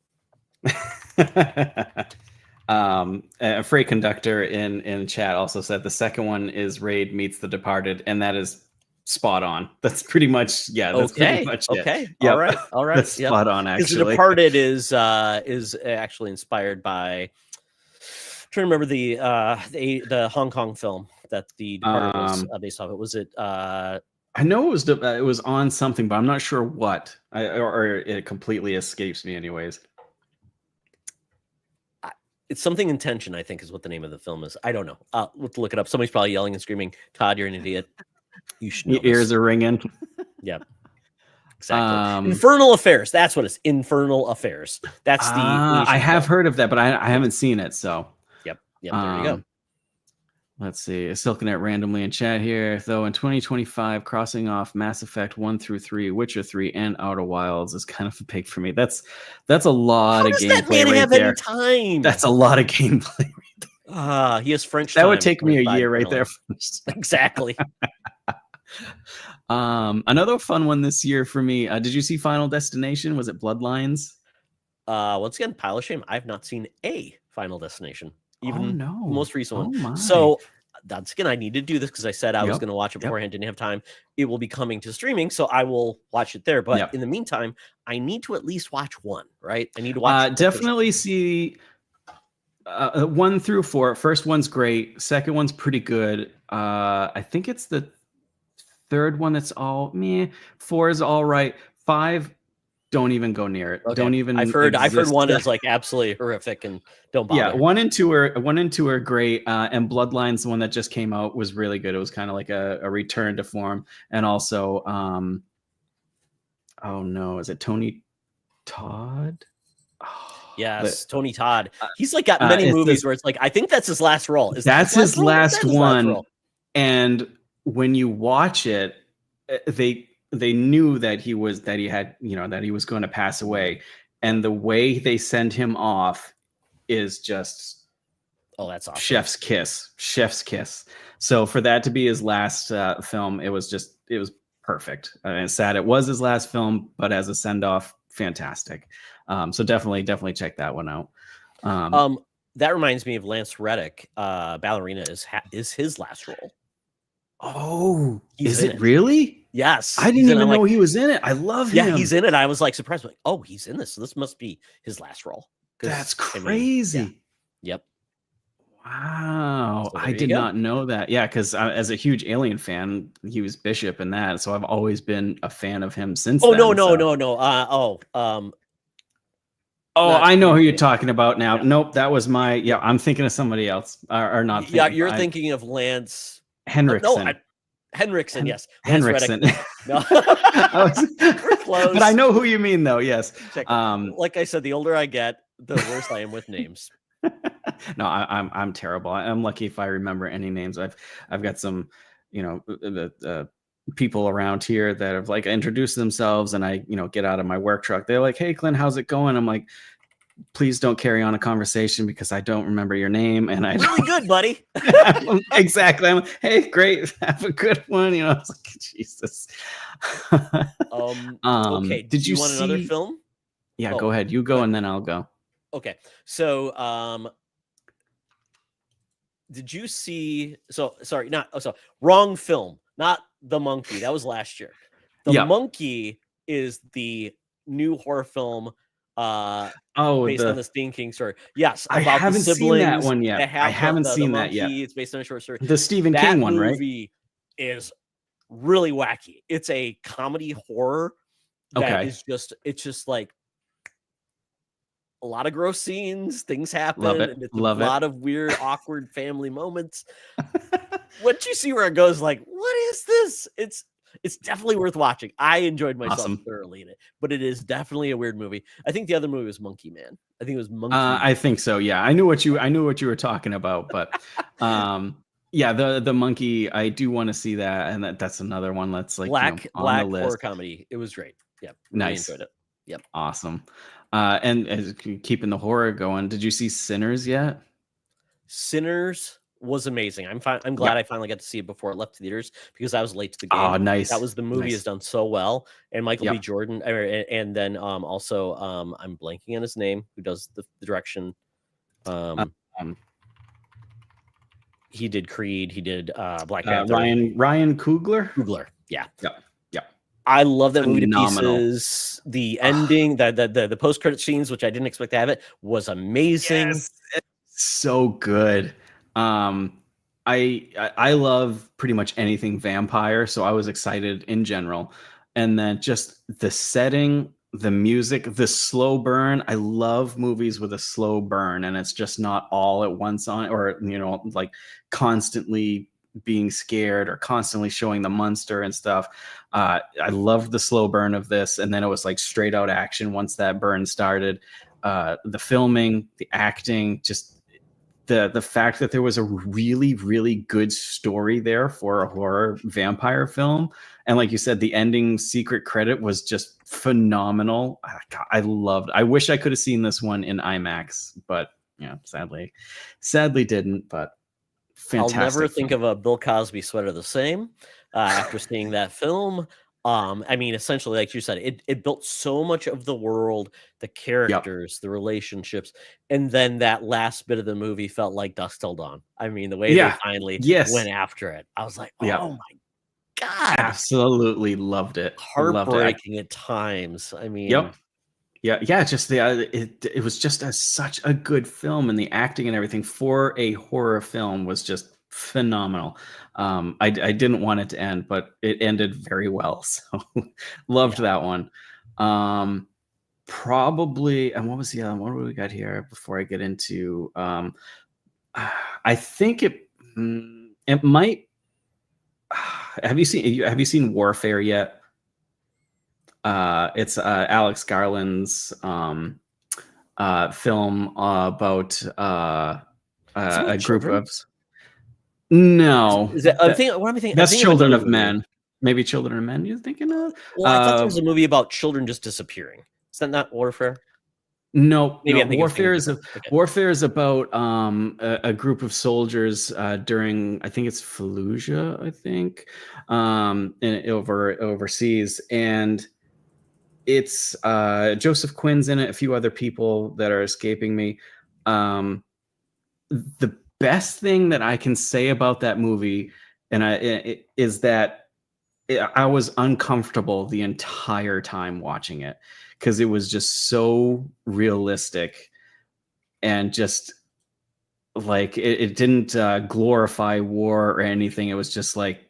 A freight conductor in chat also said the second one is Raid meets The Departed, and that is spot on. That's pretty much pretty much it. Okay. Yep. All right. That's spot on, actually. The Departed is actually inspired by, I'm trying to remember the Hong Kong film that The Departed was based off. Was it I know it was on something, but I'm not sure what. Or it completely escapes me anyways. It's something Intention, I think, is what the name of the film is. I don't know. Let's look it up. Somebody's probably yelling and screaming, "Todd, you're an idiot. You should know." Your ears are ringing. Yep. Exactly. Infernal Affairs. That's what it's. Infernal Affairs. That's the. I have heard of that, but I haven't seen it. So. Yep. There you go. Let's see. Still looking at randomly in chat here. Though in 2025, crossing off Mass Effect 1 through 3, Witcher 3, and Outer Wilds is kind of big for me. That's a lot of gameplay right there. Time? That's a lot of gameplay right there. He has French. That would take me a year right there. Exactly. Another fun one this year for me. Did you see Final Destination? Was it Bloodlines? Once again, pile of shame. I've not seen a Final Destination. Even the most recent one. My. So that's again, I need to do this because I said I was going to watch it beforehand, didn't have time. It will be coming to streaming, so I will watch it there. But in the meantime, I need to at least watch one, right? I need to watch definitely see 1 through 4. First one's great. Second one's pretty good. I think it's the third one that's all meh. 4 is all right. 5, don't even go near it. Okay. Don't even. I've heard 1 is like absolutely horrific and don't bother. Yeah, 1 and 2 are great. And Bloodlines, the one that just came out, was really good. It was kind of like a return to form. And also, oh no, is it Tony Todd? Oh, yes, Tony Todd. He's like got many movies where it's like I think that's his last role. That's his last one. And when you watch it, they knew that he was going to pass away, and the way they send him off is just that's awesome. Chef's kiss. So for that to be his last film, it was perfect. And sad it was his last film, but as a send off, fantastic. So definitely check that one out. That reminds me of Lance Reddick. Ballerina is his last role. Oh, is it really? Yes. I didn't even know he was in it. I love him. Yeah, he's in it. I was like surprised. Like, oh, he's in this. So this must be his last role. That's crazy. I mean, Yep. Wow. So I did not know that. Yeah, because as a huge Alien fan, he was Bishop in that. So I've always been a fan of him since then. No. I know who you're talking about now. Yeah. Nope, that was my. Yeah, I'm thinking of somebody else. Or not. Yeah, you're thinking of Lance Henriksen. Henriksen, yes. Henriksen. No. We're close. But I know who you mean, though. Yes. Like I said, the older I get, the worse I am with names. No, I'm terrible. I'm lucky if I remember any names. I've got some, the people around here that have like introduced themselves, and I, get out of my work truck. They're like, "Hey, Clint, how's it going?" I'm like, please don't carry on a conversation because I don't remember your name, and I really good, buddy. Exactly. I'm like, hey, great, have a good one. I was like, Jesus. Okay. Did you want another film? Yeah, go ahead. You go, and then I'll go. Okay. So, did you see? Wrong film. Not The Monkey. That was last year. The Monkey is the new horror film. Based on the Stephen King story. Yes, I haven't seen that one yet. I haven't seen that yet. It's based on a short story. The Stephen King one, right? That movie is really wacky. It's a comedy horror that is just like a lot of gross scenes. Things happen. Love it. And it's a lot of weird, awkward family moments. Once you see where it goes, like, what is this? It's definitely worth watching. I enjoyed myself thoroughly in it, but it is definitely a weird movie. I think the other movie was Monkey Man. I think it was Monkey. I think so. Yeah, I knew what you were talking about, but yeah, the Monkey. I do want to see that, and that's another one that's like black on the list. Horror comedy. It was great. Yeah, really nice. Enjoyed it. Yep, awesome. And as keeping the horror going, did you see Sinners yet? Sinners was amazing. I'm glad I finally got to see it before it left theaters because I was late to the game. Oh, nice. That was the movie Nice. has done so well, and Michael B. Yep. Jordan, and then also I'm blanking on his name, who does the direction. Um, He did Creed. He did Black Panther. Ryan Coogler. Yeah. Yep. Yep. I love that movie to Phenomenal. pieces. The ending, the post credit scenes, which I didn't expect to have it, was amazing. Yes, it's so good. I love pretty much anything vampire, so I was excited in general. And then just the setting, the music, the slow burn. I love movies with a slow burn, and it's just not all at once on, or like constantly being scared or constantly showing the monster and stuff. I loved the slow burn of this, and then it was like straight out action once that burn started. The filming, the acting, just the fact that there was a really, really good story there for a horror vampire film. And like you said, the ending secret credit was just phenomenal. I loved it. I wish I could have seen this one in IMAX, but sadly didn't. But fantastic. I'll never think of a Bill Cosby sweater the same after seeing that film. I mean, essentially, like you said, it built so much of the world, the characters, the relationships, and then that last bit of the movie felt like Dusk Till Dawn. I mean, the way they finally went after it, I was like, oh my God. Absolutely loved it. Heartbreaking at times. I mean, just it was just such a good film, and the acting and everything for a horror film was just phenomenal. I didn't want it to end, but it ended very well, so loved that one. Probably, and what was the other one? What do we got here before I get into I think it might have you seen Warfare yet? It's Alex Garland's film about a group of Is it, I'm thinking, what am I thinking? That's Children of Men. Maybe Children of Men you're thinking of? Well, I thought there was a movie about children just disappearing. Is that not Warfare? No, maybe no. Warfare is about a group of soldiers during, I think it's Fallujah, I think, overseas, and it's Joseph Quinn's in it, a few other people that are escaping me. The best thing that I can say about that movie is that I was uncomfortable the entire time watching it, because it was just so realistic, and just like it didn't glorify war or anything. It was just like,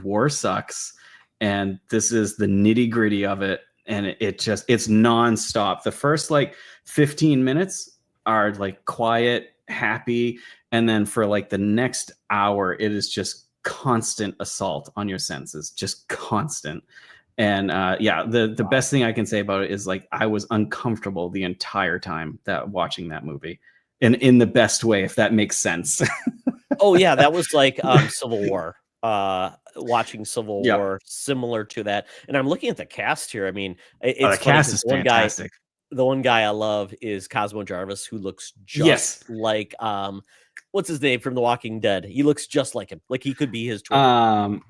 war sucks, and this is the nitty gritty of it. And it's nonstop. The first like 15 minutes are like quiet, happy, and then for like the next hour, it is just constant assault on your senses, just constant. And the best thing I can say about it is, like, I was uncomfortable the entire time watching that movie, and in the best way, if that makes sense. Oh yeah, that was like Civil War. Watching Civil War, similar to that. And I'm looking at the cast here. I mean, it's the cast is fantastic. The one guy I love is Cosmo Jarvis, who looks just like what's his name from The Walking Dead? He looks just like him. Like he could be his twin.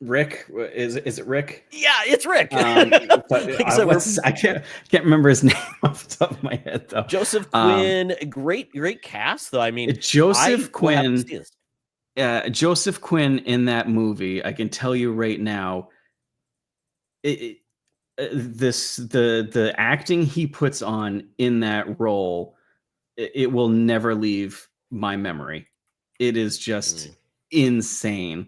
Rick, is it Rick? Yeah, it's Rick. I can't remember his name off the top of my head, though. Joseph Quinn, great cast, though. I mean, Joseph Quinn in that movie, I can tell you right now, the acting he puts on in that role, it will never leave my memory. It is just insane.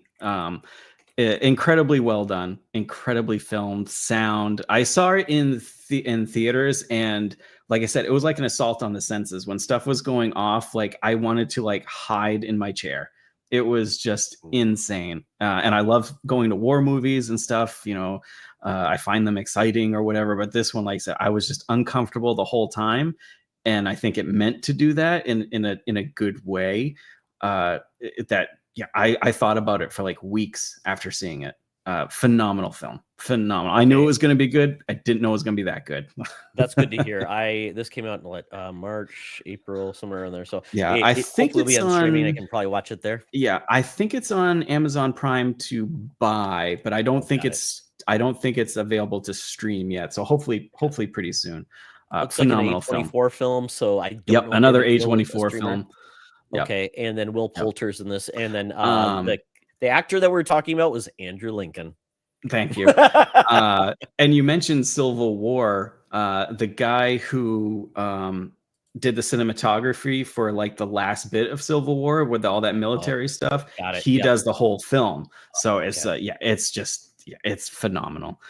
Incredibly well done, incredibly filmed, sound. I saw it in theaters, and like I said, it was like an assault on the senses. When stuff was going off, like, I wanted to like hide in my chair. It was just insane. And I love going to war movies and stuff. I find them exciting or whatever. But this one, like I said, I was just uncomfortable the whole time, and I think it meant to do that in a good way. I thought about it for like weeks after seeing it. Phenomenal film. phenomenal. I knew it was going to be good. I didn't know it was going to be that good. That's good to hear. This came out in what, March, April, somewhere in there. So Yeah, I think hopefully it'll be it's on streaming. I on. can probably watch it there. Yeah, I think it's on Amazon Prime to buy, but I don't think Got it. it's available to stream yet. So hopefully pretty soon. Looks like an Phenomenal film. A24 film. So I don't Yep, know. another A24 film. Yep. Okay, and then Will Yep. Poulter's in this, and then the actor that we're talking about was Andrew Lincoln. Thank you. And you mentioned Civil War. The guy who did the cinematography for like the last bit of Civil War with all that military stuff, he does the whole film. So it's it's just it's phenomenal.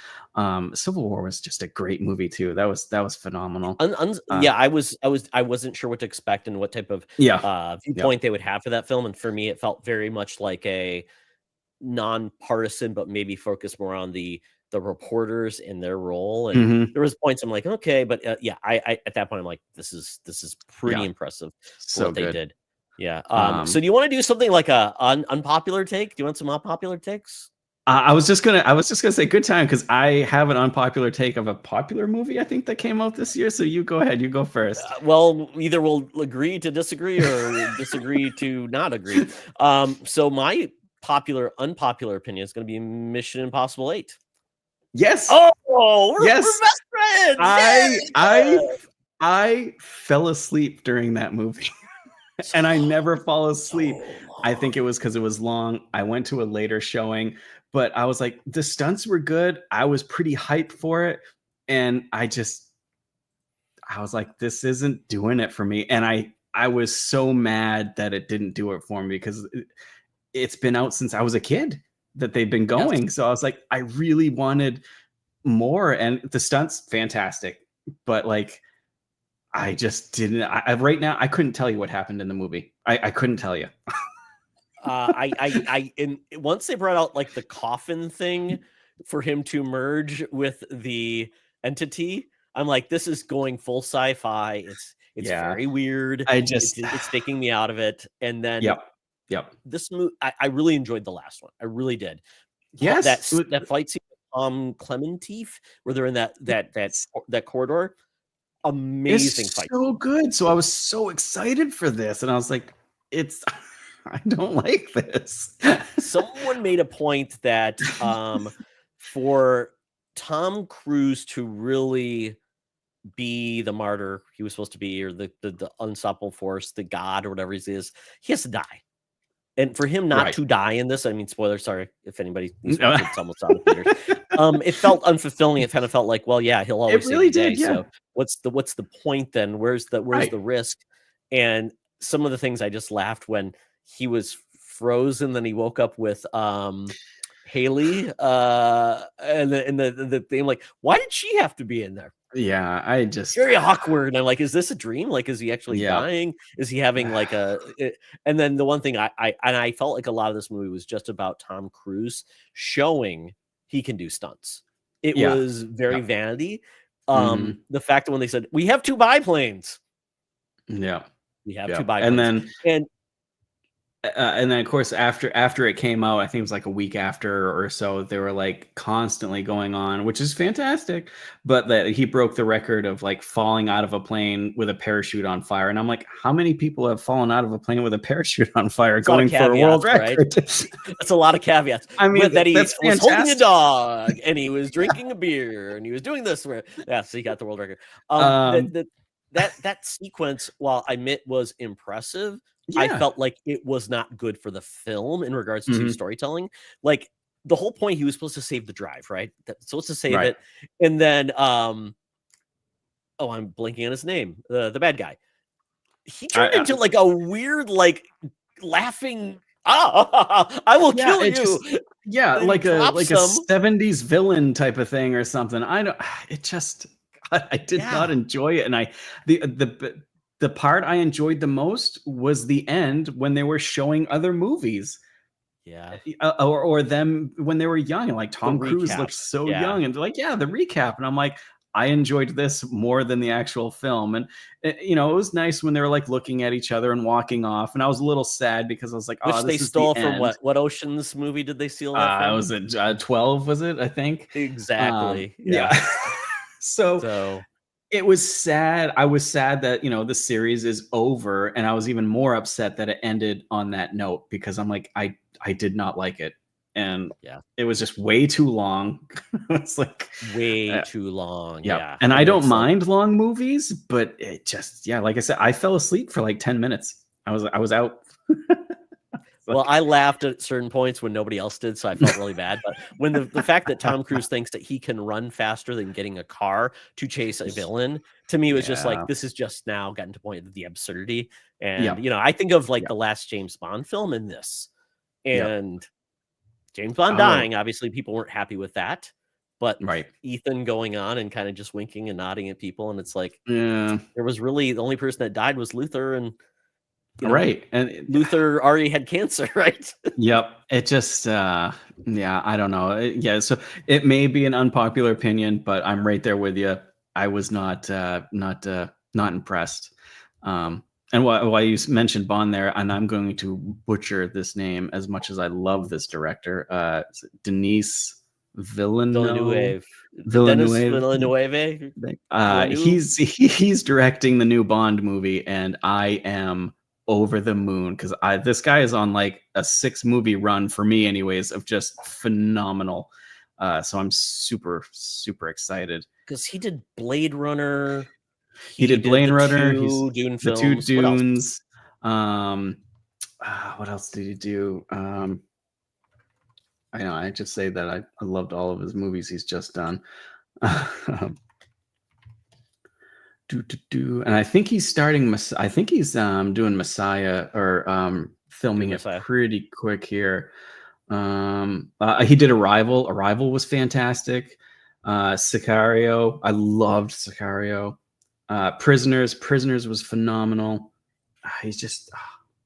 Civil War was just a great movie too. That was phenomenal. I wasn't sure what to expect and what type of viewpoint they would have for that film, and for me, it felt very much like a non-partisan, but maybe focus more on the reporters and their role. And there was points I'm like, okay, but I at that point I'm like, this is pretty impressive for what they did. Yeah. So do you want to do something like a unpopular take? Do you want some unpopular takes? I was just gonna say good time, because I have an unpopular take of a popular movie I think that came out this year. So you go ahead, you go first. Well, either we'll agree to disagree or disagree to not agree. So my unpopular opinion is going to be Mission Impossible 8. Yes. Oh, we're best friends. I fell asleep during that movie. And I never fall asleep. I think it was because it was long. I went to a later showing, but I was like, the stunts were good. I was pretty hyped for it. And I was like, this isn't doing it for me. And I was so mad that it didn't do it for me, because it's been out since I was a kid that they've been going. Yes. So I was like, I really wanted more, and the stunts fantastic, but like, I just didn't. Right now, I couldn't tell you what happened in the movie. I couldn't tell you. Once they brought out like the coffin thing for him to merge with the entity, I'm like, this is going full sci-fi. It's very weird. It's taking me out of it. And then this movie, I really enjoyed the last one. I really did. Yes, that fight scene with Clementif, where they're in that corridor. Amazing fight. So good. So I was so excited for this, and I was like, I don't like this. Someone made a point that for Tom Cruise to really be the martyr he was supposed to be, or the unstoppable force, the god, or whatever he is, he has to die. And for him not to die in this, I mean, spoilers, sorry if anybody needs to watch, it's almost out of theaters. It felt unfulfilling. It kind of felt like, well, yeah, he'll always it really did. Yeah. So what's the point then? Where's the risk? And some of the things I just laughed when he was frozen, then he woke up with Haley, and the thing, like, why did she have to be in there? Yeah, I just very awkward. And I'm like, is this a dream? Like, is he actually dying? Is he having like and then the one thing I felt like a lot of this movie was just about Tom Cruise showing he can do stunts. It was very vanity. The fact that when they said, we have 2 biplanes. Yeah. We have 2 biplanes. And then of course after it came out, I think it was like a week after or so, they were like constantly going on, which is fantastic, but that he broke the record of like falling out of a plane with a parachute on fire. And I'm like, how many people have fallen out of a plane with a parachute on fire going for a world record? Right? That's a lot of caveats. I mean, that he was holding a dog and he was drinking a beer and he was doing this. So he got the world record. That sequence, while I admit was impressive, I felt like it was not good for the film in regards to storytelling. Like, the whole point, he was supposed to save the drive, right? Supposed to save it. And then, I'm blanking on his name. The bad guy. He turned into like a weird, like laughing, I will kill you. Like a 70s villain type of thing or something. I did not enjoy it. And the part I enjoyed the most was the end when they were showing other movies. Yeah. Or them when they were young. Like Tom Cruise looked so young, and they're like, the recap. And I'm like, I enjoyed this more than the actual film. And it was nice when they were like looking at each other and walking off. And I was a little sad because I was like, oh, Which they this is the stole from end. what Ocean's movie did they steal that from? Was it 12? Was it? I think. Exactly. Yeah. So So it was sad. I was sad that the series is over, and I was even more upset that it ended on that note because I'm like, I did not like it, and yeah, it was just way too long. It's like way too long. Yeah, and I don't it's like, mind long movies, but it just like I said, I fell asleep for like 10 minutes. I was out. well, I laughed at certain points when nobody else did, so I felt really bad. But when the fact that Tom Cruise thinks that he can run faster than getting a car to chase a villain, to me was just like, this is just now gotten to the point of the absurdity. And I think of like the last James Bond film in this, and James Bond dying. Obviously, people weren't happy with that, but Ethan going on and kind of just winking and nodding at people, and it's like, there was really the only person that died was Luther, and and Luther already had cancer, right? Yep. It just, I don't know. So it may be an unpopular opinion, but I'm right there with you. I was not impressed. And while you mentioned Bond there, and I'm going to butcher this name as much as I love this director, Denis Villeneuve. Dennis Villeneuve. He's directing the new Bond movie, and I am over the moon because this guy is on like a 6-movie run for me anyways of just phenomenal. So I'm super excited because he did Blade Runner. He did Blade Runner. Two Dune films. The 2 Dunes. What else did he do? I know. I just say that I loved all of his movies he's just done. And I think he's starting. I think he's doing Messiah or filming it pretty quick here. He did Arrival. Arrival was fantastic. Sicario. I loved Sicario. Prisoners was phenomenal. He's just,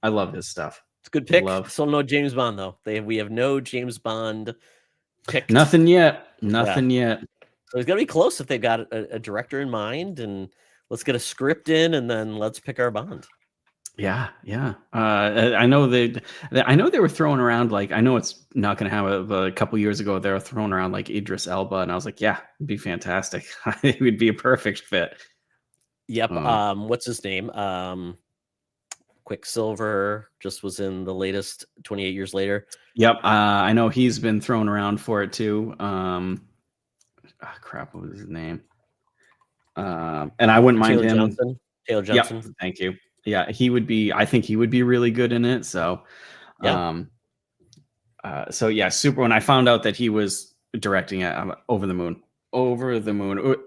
I love his stuff. It's a good pick. Still no James Bond though. We have no James Bond picked. Nothing yet. Yet. So it's gonna be close if they've got a director in mind, and let's get a script in, and then let's pick our Bond. Yeah. I know they were throwing around, like, I know it's not going to have a couple years ago, they were throwing around like Idris Elba, and I was like, yeah, it'd be fantastic. It would be a perfect fit. Yep. What's his name? Quicksilver just was in the latest 28 Years Later. Yep. I know he's been thrown around for it too. Crap, what was his name? And I wouldn't mind him. Taylor Johnson. Yep, thank you. Yeah, I think he would be really good in it. So, so yeah, super. When I found out that he was directing it, I'm over the moon.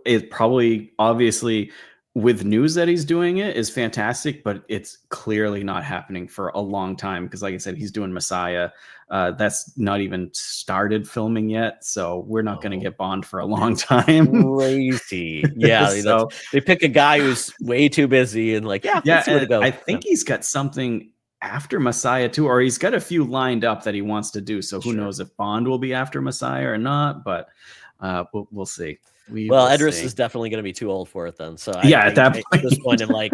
It probably, obviously, with news that he's doing it is fantastic, but it's clearly not happening for a long time because, like I said, he's doing Messiah. That's not even started filming yet, so we're not going to get Bond for a long time. Crazy, yeah. So, they pick a guy who's way too busy and like, let's see where to go. I think he's got something after Messiah too, or he's got a few lined up that he wants to do. So who knows if Bond will be after Messiah or not? But we'll see. Idris is definitely going to be too old for it then. So at this point, I'm like,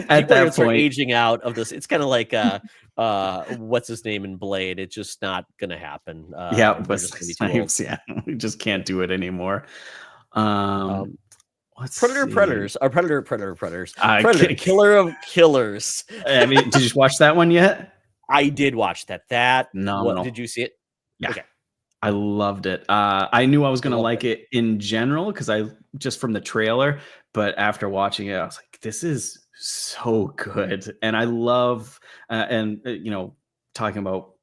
at that point, aging out of this. It's kind of like what's his name in Blade? It's just not going to happen. But sometimes, we just can't do it anymore. Predators. Predator, killer of killers. I mean, did you watch that one yet? I did watch that. Phenomenal. Did you see it? Yeah. Okay. I loved it. I knew I was going to like it in general because I just from the trailer, but after watching it, I was like, this is so good. And I love, talking about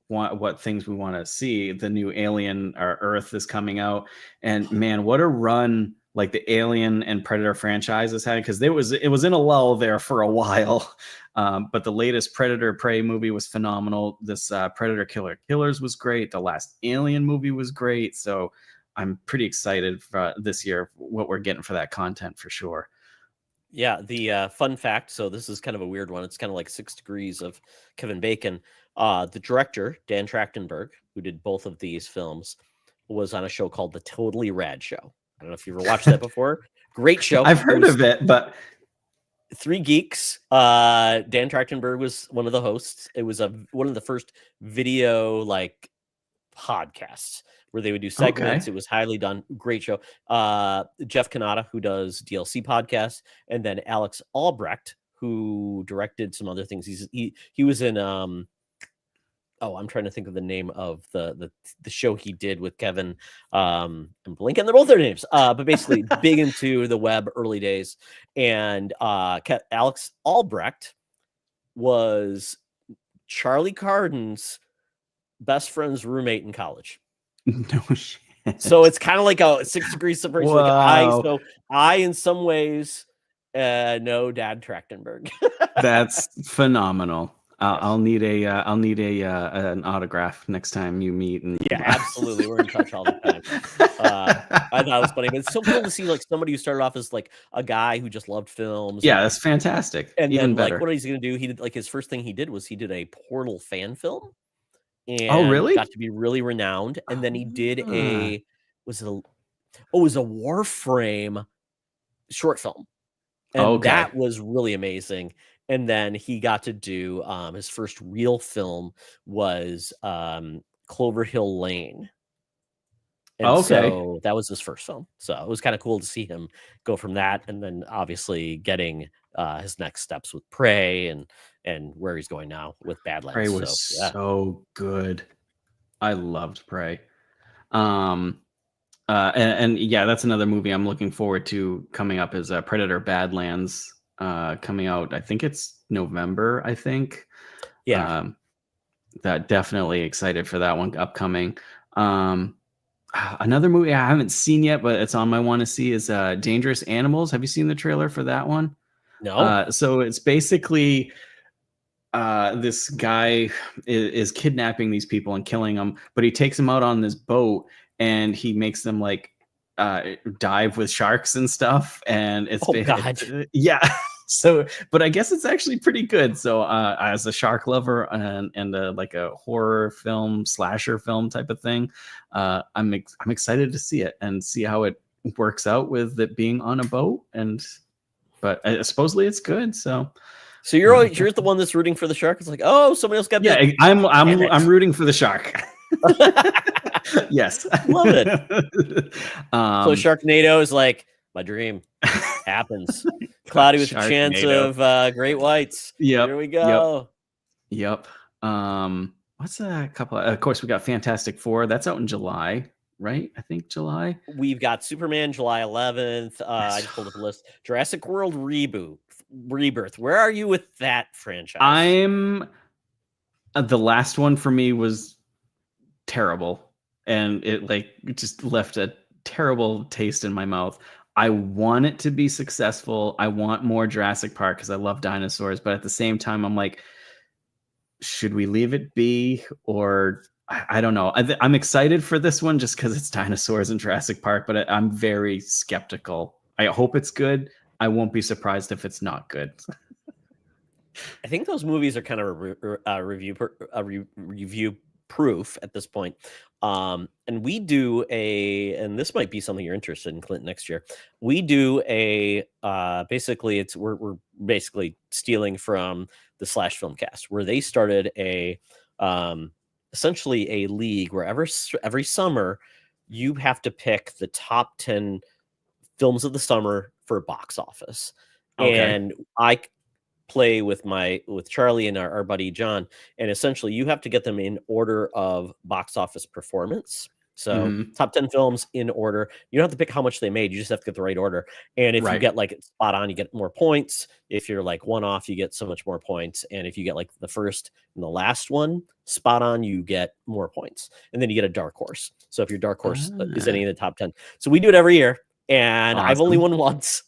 what things we want to see. The new Alien or Earth is coming out, and man, what a run like the Alien and Predator franchises had, because it was in a lull there for a while. But the latest Predator Prey movie was phenomenal. This Predator Killers was great. The last Alien movie was great. So I'm pretty excited for this year, what we're getting for that content for sure. Yeah, the fun fact, so this is kind of a weird one. It's kind of like 6 Degrees of Kevin Bacon. The director, Dan Trachtenberg, who did both of these films, was on a show called The Totally Rad Show. I don't know if you ever watched that before. Great show. I've heard of it, but Three Geeks. Dan Trachtenberg was one of the hosts. It was one of the first video like podcasts where they would do segments. Okay. It was highly done. Great show. Jeff Kanata, who does DLC podcasts, and then Alex Albrecht, who directed some other things. He was in I'm trying to think of the name of the show he did with Kevin and Blink, and they're both their names. But basically big into the web early days. And Alex Albrecht was Charlie Carden's best friend's roommate in college. No shit. So it's kind of like a 6 degrees separation. Wow. Like I in some ways know Dad Trachtenberg. That's phenomenal. I'll need an autograph next time you meet. And yeah, absolutely, we're in touch all the time. I thought it was funny, but it's so cool to see like somebody who started off as like a guy who just loved films. Yeah, that's fantastic. And even then better. Like what he's gonna do? He did like his first thing he did was he did a Portal fan film. And oh, really? Got to be really renowned. And then he did it was a Warframe short film. And that was really amazing. And then he got to do his first real film was Clover Hill Lane. And so that was his first film. So it was kind of cool to see him go from that. And then obviously getting his next steps with Prey and where he's going now with Badlands. Prey was so good. I loved Prey. And yeah, that's another movie I'm looking forward to coming up is Predator Badlands coming out. I think it's November, I think. Yeah. That definitely excited for that one upcoming. Another movie I haven't seen yet, but it's on my want to see is Dangerous Animals. Have you seen the trailer for that one? No. So it's basically this guy is kidnapping these people and killing them, but he takes them out on this boat and he makes them like dive with sharks and stuff. And it's yeah. So, but I guess it's actually pretty good. So, as a shark lover and like a horror film, slasher film type of thing, I'm excited to see it and see how it works out with it being on a boat. But supposedly it's good. So you're the one that's rooting for the shark. It's like, oh, somebody else got bit. Yeah, I'm rooting for the shark. Yes, love it. So Sharknado is like my dream happens. Cloudy with a chance of great whites. Yep. Here we go. Yep. What's a couple? Of course, we got Fantastic Four. That's out in July, right? I think July. We've got Superman July 11th. I just pulled up a list. Jurassic World Rebirth. Where are you with that franchise? I'm the last one for me was terrible, and it just left a terrible taste in my mouth. I want it to be successful. I want more Jurassic Park because I love dinosaurs, but at the same time, I'm like, should we leave it be? Or I don't know. I'm excited for this one just because it's dinosaurs and Jurassic Park, but I'm very skeptical. I hope it's good. I won't be surprised if it's not good. I think those movies are kind of review proof at this point. And we do and this might be something you're interested in, Clint, next year. We do basically we're basically stealing from the Slash Filmcast, where they started essentially a league where every summer you have to pick the top 10 films of the summer for box office. And I play with Charlie and our buddy John, and essentially you have to get them in order of box office performance. So top 10 films in order. You don't have to pick how much they made. You just have to get the right order. And if you get like spot on, you get more points. If you're like one off, you get so much more points. And if you get like the first and the last one spot on, you get more points. And then you get a dark horse. So if your dark horse is any of the top 10. So we do it every year. And I've only won once,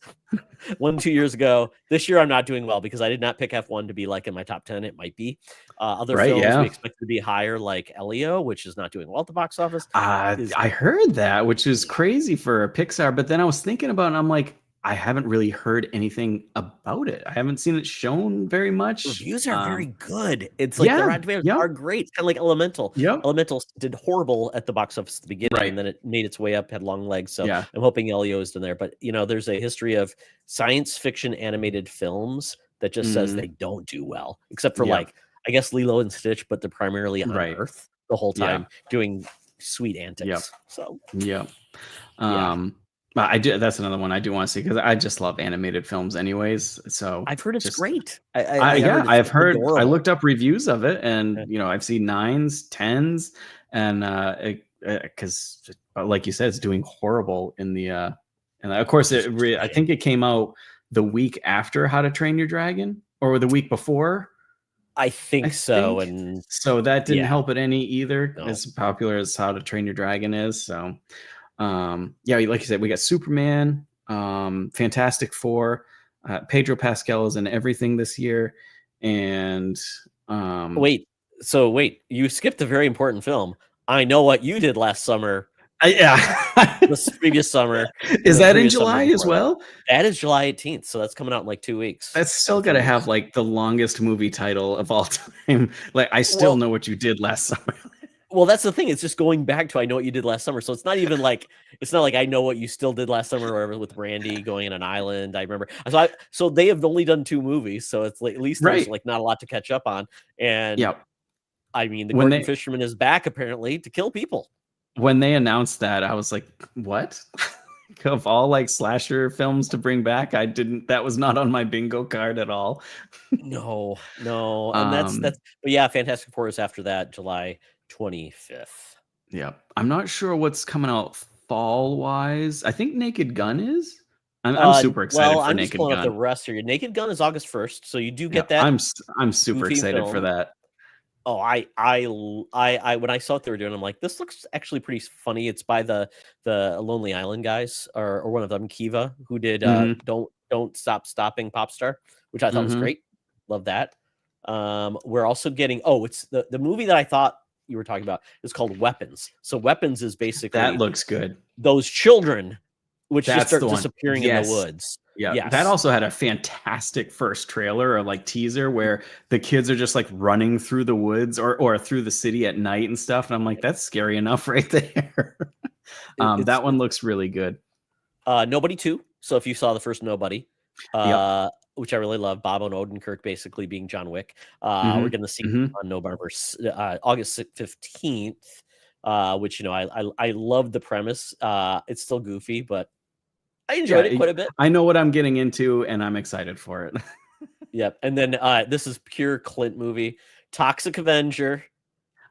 2 years ago. This year I'm not doing well because I did not pick F1 to be like in my top 10. It might be other films we expect to be higher, like Elio, which is not doing well at the box office. I heard that, which is crazy for a Pixar. But then I was thinking about it, and I'm like, I haven't really heard anything about it. I haven't seen it shown very much. Reviews are very good. It's like the Yeah, Rotten Tomatoes yep, are great. It's kind of like Elemental. yep, Elemental did horrible at the box office at the beginning, right, and then it made its way up, had long legs. So yeah, I'm hoping Elio is in there. But there's a history of science fiction animated films that just says mm, they don't do well, except for yep, like I guess Lilo and Stitch, but they're primarily on right, Earth the whole yeah, time doing sweet yep, antics. So yep. yeah, But I do. That's another one I do want to see because I just love animated films, anyways. So I've heard it's just great. I yeah, heard it's I've heard. I adorable. looked up reviews of it, and Yeah. I've seen 9s, 10s, and because like you said, it's doing horrible in the and of course Which is I exciting. think it came out the week after How to Train Your Dragon, or the week before, I I think so, think. and So that didn't yeah, help it any either, no. as popular as How to Train Your Dragon is. So yeah, like you said, we got Superman, Fantastic Four, Pedro Pascal is in everything this year, and um Wait, you skipped a very important film. I Know What You Did Last Summer, yeah. this previous summer, and Is the that in previous summer July as before that. well? That is July 18th, so that's coming out in like 2 weeks That's still or got 3 to have weeks. like the longest movie title of all time. Like, I still Well, know what you did last summer. that's the thing. It's just going back to I Know What You Did Last Summer. So it's not even like I know what you still did last summer or whatever with Brandy going on an island. I remember. So they have only done 2 movies, so it's like at least there's Right. like not a lot to catch up on. And Yeah. I mean, the When Gordon they Fisherman is back apparently to kill people. when they announced that, I was like, what? Of all like slasher films to bring back, that was not on my bingo card at all. No, and that's Um but yeah, Fantastic Four is after that, July 25th. Yeah. I'm not sure what's coming out fall wise. I think Naked Gun is. I'm super Well, excited for I'm just Naked pulling up the Gun. rest here. Naked Gun is August 1st, so you do Yeah, get that I'm super goofy excited for film. that. Oh, when I saw what they were doing, I'm like, this looks actually pretty funny. It's by the Lonely Island guys, or one of them, Kiva, who did Mhm. Don't Stop Stopping Popstar, which I thought was Mhm. great. Love that. We're also getting it's the movie that I thought you were talking about is called Weapons. So Weapons is That basically looks good. those children which just That's start the one. disappearing in the Yes. woods. Yeah, that Yes. also had a fantastic first trailer or like teaser where the kids are just like running through the woods or through the city at night and stuff, and I'm like, that's scary enough right there. It's That one looks really good. Nobody 2. So if you saw the first Nobody, Yep. which I really love, Bob and Odenkirk basically being John Wick. We're Mhm. gonna see Mhm. on November August 15th. Which I love the premise. It's still goofy, but I Yeah, enjoyed it quite a bit. I know what I'm getting into, and I'm excited for it. Yep. And then this is pure Clint movie, Toxic Avenger,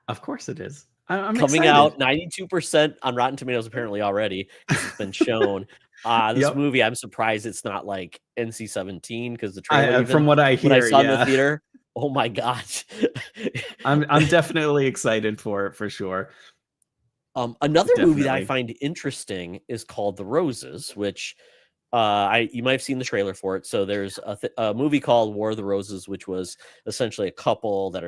Of course it is. I'm coming excited. out 92% on Rotten Tomatoes apparently already because it's been shown. This Yep. movie, I'm surprised it's not like NC-17 because the trailer, even From what I when I hear, saw in the yeah. theater, oh my gosh. I'm definitely excited for it for sure. Another movie that I Definitely. find interesting is called The Roses, which you might have seen the trailer for it. So there's a movie called War of the Roses, which was essentially a couple that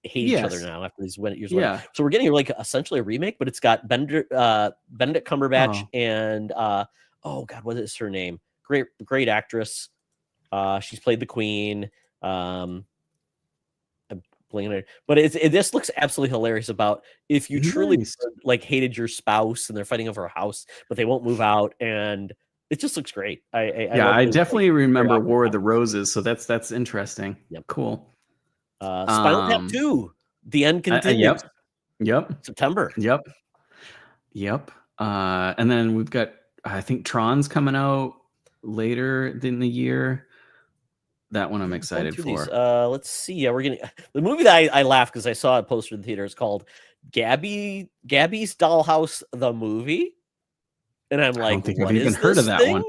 hate each other Yes. now after these years later. Yeah. So we're getting like essentially a remake, but it's got Benedict Cumberbatch Oh. and oh god, what is her name? Great actress. She's played the Queen. I'm blanking on it. But this looks absolutely hilarious about if you truly Nice. like hated your spouse and they're fighting over a house, but they won't move out, and it just looks great. I Yeah, love I the like definitely very remember awkward War of the comedy. Roses, so that's interesting. Yep. Cool. Spinal Tap Um, 2. The End yep. Continues. Yep. September. Yep. Yep. And then we've got, I think Tron's coming out later in the year. That one I'm Yeah, going excited through these. for. Let's see. Yeah, we're getting the movie that I laughed because I saw it posted in the theater. Is called Gabby's Dollhouse the movie, and I'm I like, don't think I've what even is heard of this that thing? one.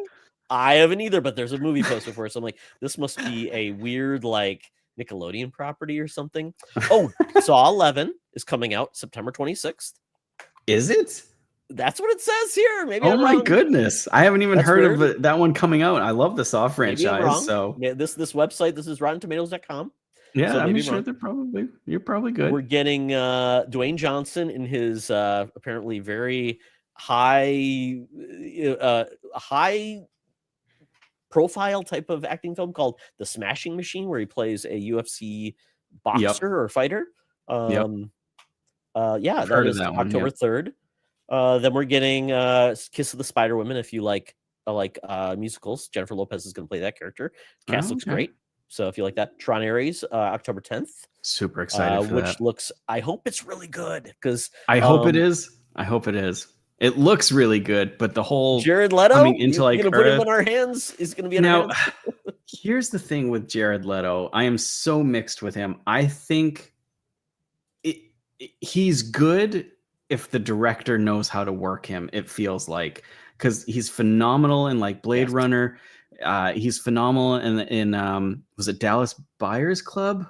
I haven't either, but there's a movie poster for it. So I'm like, this must be a weird like Nickelodeon property or something. Oh, Saw 11 is coming out September 26th. Is it? That's what it says here. Maybe Oh I'm my wrong. goodness. I haven't even That's heard weird. of that one coming out. I love the Saw Maybe I'm franchise, wrong. so This website, this is RottenTomatoes.com. yeah, So I'm maybe I'm sure wrong. you're probably We're good. getting Dwayne Johnson in his apparently very high profile type of acting film called The Smashing Machine, where he plays a UFC Yep. boxer or fighter. Yep. Yeah, I've that heard of is that one. October Yep. 3rd. Then we're getting Kiss of the Spider Woman. If you like musicals, Jennifer Lopez is going to play that character. Cast looks Okay. great. So if you like that, Tron Ares, October 10th. Super excited for which that. looks, I hope it's really good, because I hope it is. I hope it is. It looks really good, but the whole Jared Leto, coming into you're like gonna put him Earth. in our hands. Is gonna be in Now, our hands. here's the thing with Jared Leto. I am so mixed with him. I think he's good if the director knows how to work him. It feels like, because he's phenomenal in like Blade Yes. Runner. He's phenomenal in was it Dallas Buyers Club?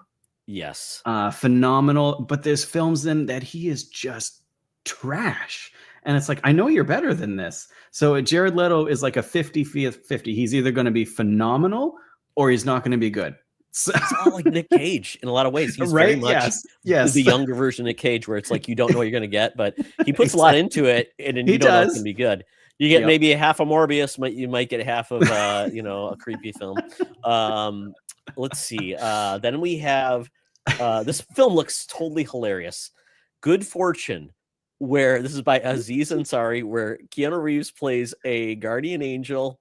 Yes. Phenomenal. But there's films in that he is just trash. And it's like, I know you're better than this. So Jared Leto is like a 50-50. He's either going to be phenomenal or he's not going to be good. So, he's a lot like Nick Cage in a lot of ways. He's right? very much Yes. the younger version of Nick Cage, where it's like you don't know what you're going to get, but he puts a lot into it, and then you don't know it's going to be good. You get maybe a half of Morbius, you might get half of a creepy film. Let's see. Then we have this film looks totally hilarious. Good Fortune, where this is by Aziz Ansari, where Keanu Reeves plays a guardian angel,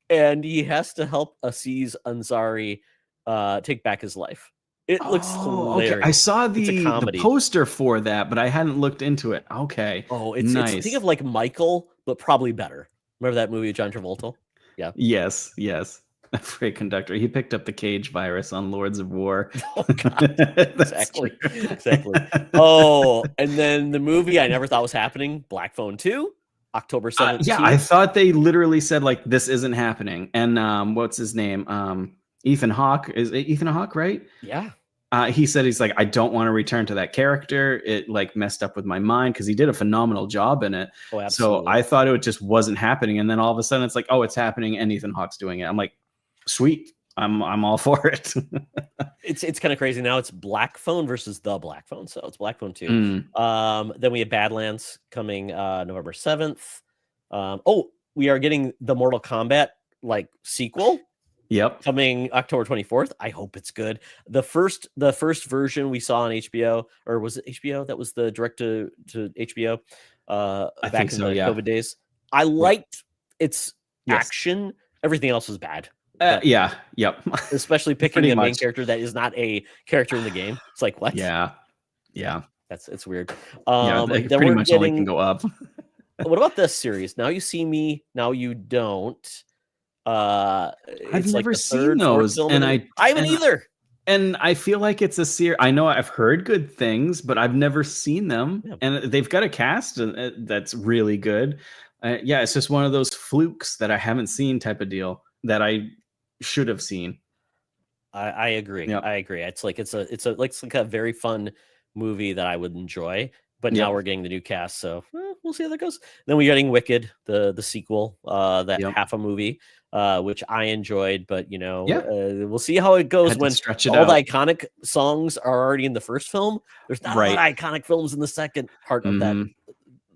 and he has to help Aziz Ansari take back his life. It looks hilarious. Okay. I saw the poster for that, but I hadn't looked into it. Okay. Oh, it's nice. Think of like Michael, but probably better. Remember that movie with John Travolta? Yeah. Yes. A freight conductor. He picked up the cage virus on Lords of War. Oh God. Exactly. Oh, and then the movie I never thought was happening, Black Phone 2, October 17th. Yeah, I thought they literally said like this isn't happening. And what's his name? Ethan Hawke. Is it Ethan Hawke, right? Yeah. He said he's like, I don't want to return to that character. It like messed up with my mind, because he did a phenomenal job in it. Oh, absolutely. So I thought it just wasn't happening. And then all of a sudden it's like, oh, it's happening, and Ethan Hawke's doing it. I'm like, sweet. I'm all for it. It's kind of crazy. Now it's Black Phone versus the Black Phone. So it's Black Phone 2. Then we have Badlands coming November 7th. We are getting the Mortal Kombat like sequel. Yep. Coming October 24th. I hope it's good. The first version we saw on HBO, or was it HBO? That was the direct to HBO back in the COVID days. I liked its action. Everything else was bad. Yeah. Yep. Especially picking a main character that is not a character in the game. It's like, what? Yeah. It's weird. Then pretty much only can go up. What about this series? Now You See Me, Now You Don't. I've never seen those, and I haven't either. And I feel like it's a series. I know I've heard good things, but I've never seen them. Yeah. And they've got a cast that's really good. It's just one of those flukes that I haven't seen type of deal that I should have seen. I agree. Yep. I agree. It's like a very fun movie that I would enjoy. But now we're getting the new cast, so we'll see how that goes. Then we're getting Wicked, the sequel, that half a movie, which I enjoyed. But we'll see how it goes when all the iconic songs are already in the first film. There's not a lot of iconic films in the second part of that.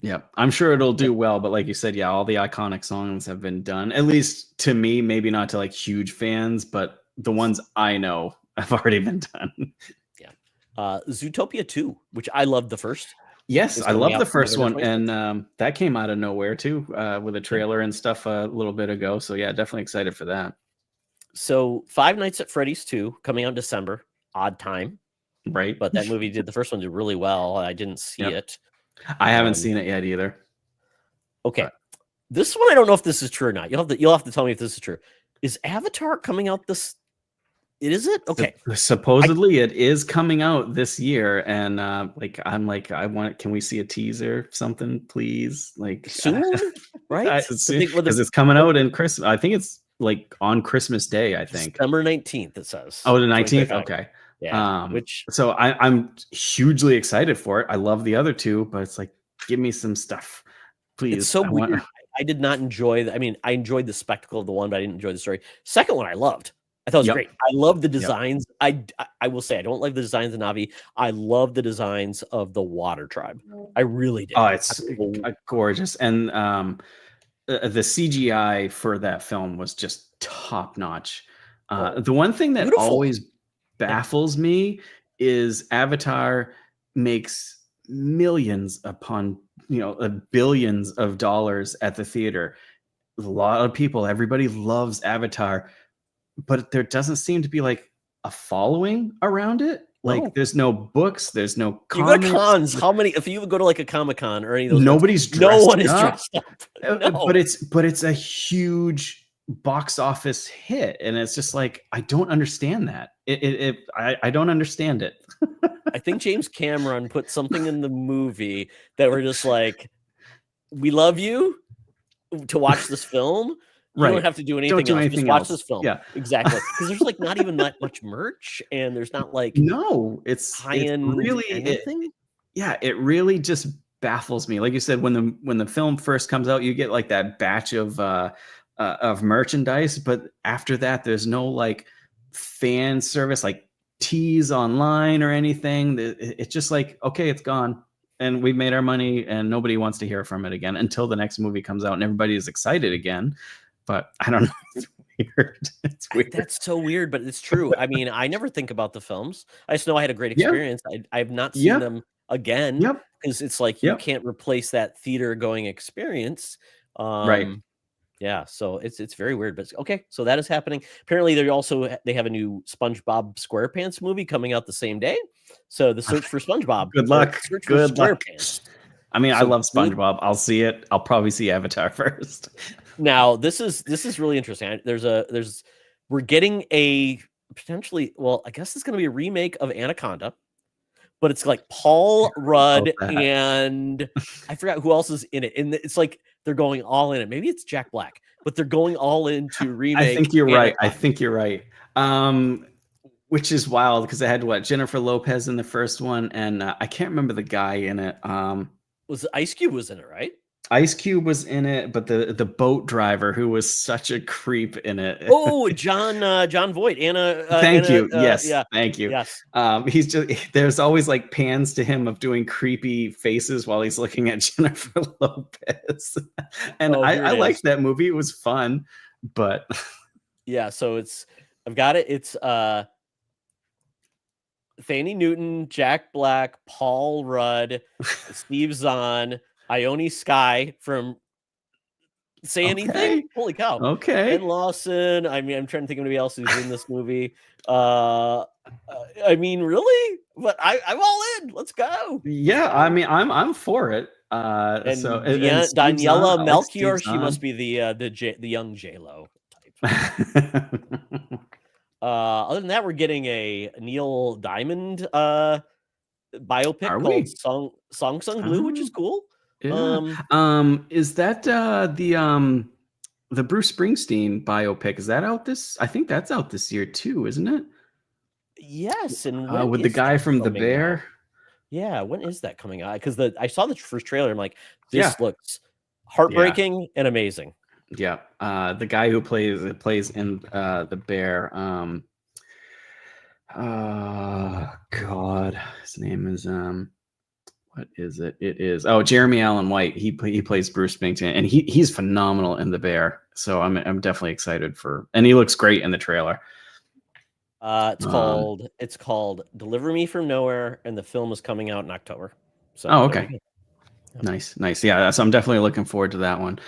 Yeah, I'm sure it'll do well. But like you said, all the iconic songs have been done. At least to me, maybe not to like huge fans, but the ones I know have already been done. Zootopia 2, which I loved the first. Yes, I love the first one, and that came out of nowhere too, with a trailer and stuff a little bit ago. So yeah, definitely excited for that. So Five Nights at Freddy's 2 coming out in December, odd time, right? But that movie the first one did really well. I didn't see it. I haven't seen it yet either. Okay, this one I don't know if this is true or not. You'll have to tell me if this is true. Is Avatar coming out this? Is it? Okay. Supposedly it is coming out this year, and I'm like, can we see a teaser, something, please? Like soon, right? Because it's coming out in Christmas. I think it's like on Christmas Day. I think December 19th. It says. Oh, the 19th. Okay. Yeah. So I'm hugely excited for it. I love the other two, but it's like, give me some stuff, please. It's so weird. I did not enjoy. I enjoyed the spectacle of the one, but I didn't enjoy the story. Second one, I loved. I thought it was great. I love the designs. I will say I don't like the designs of Navi. I love the designs of the Water Tribe. I really did. Oh, it's gorgeous. And the CGI for that film was just top notch. Oh, The one thing that beautiful. always baffles me is Avatar makes millions upon billions of dollars at the theater. A lot of people, everybody loves Avatar, but there doesn't seem to be like a following around it. Like No. there's no books, there's no You go to comics. cons. How many? If you go to like a Comic-Con or any of those events, Nobody's no one dressed is up. dressed up. No. But it's a huge box office hit, and it's just like I don't understand that. I don't understand it. I think James Cameron put something in the movie that we're just like, we love you to watch this film. You don't Right. have to do Don't anything do else. Just anything watch else. this film. Yeah. Exactly. Because there's like not even that much merch, and there's not like No, it's high-end really anything. it really just baffles me. Like you said, when the film first comes out, you get like that batch of merchandise, but after that, there's no like fan service, like teas online or anything. It's just like, okay, it's gone, and we made our money, and nobody wants to hear from it again until the next movie comes out, and everybody is excited again. But I don't know. It's weird. It's weird. That's so weird, but it's true. I mean, I never think about the films. I just know I had a great Yep. experience. I've not seen Yep. them again Yep. because it's like you Yep. can't replace that theater going experience. Right. Yeah, so it's very weird, but okay. So that is happening. Apparently, they have a new SpongeBob SquarePants movie coming out the same day. So the search for SpongeBob. Good or luck. Search for Good luck. SquarePants. I mean, I So love good. SpongeBob. I'll see it. I'll probably see Avatar first. Now this is really interesting. We're getting a potentially, well, I guess it's going to be a remake of Anaconda, but it's like Paul Rudd that. and I forgot who else is in it. And it's like they're going all in it. Maybe it's Jack Black, but they're going all into remake. I think you're right. Anaconda. I think you're right. Which is wild because I had Jennifer Lopez in the first one, and I can't remember the guy in it. Was Ice Cube was in it, right? Ice Cube was in it, but the boat driver who was such a creep in it. Oh, John Voight. Thank you. Yes, yeah. thank you. Yes. He's just there's always like pans to him of doing creepy faces while he's looking at Jennifer Lopez, and I liked that movie. It was fun, but yeah. So I've got it. It's Fanny Newton, Jack Black, Paul Rudd, Steve Zahn, Ione Skye from Say Anything? Holy cow. Okay. Ben Lawson. I mean, I'm trying to think of anybody else who's in this movie. I mean, really? But I'm all in. Let's go. Yeah, I mean, I'm for it. And so Daniela Melchior, she must be the young J-Lo type. Other than that, we're getting a Neil Diamond biopic called Song Sung Blue, which is cool. Yeah. Is that the Bruce Springsteen biopic? Is that out this? I think that's out this year too, isn't it? Yes, and with the guy from The Bear. Out? Yeah, when is that coming out? Because I saw the first trailer. I'm like, this looks heartbreaking and amazing. Yeah, the guy who plays in The Bear. God, his name is what is it? It is Jeremy Allen White. He plays Bruce Springsteen, and he's phenomenal in The Bear. So I'm definitely excited and he looks great in the trailer. It's called Deliver Me From Nowhere, and the film is coming out in October. So okay. Nice. Yeah, so I'm definitely looking forward to that one.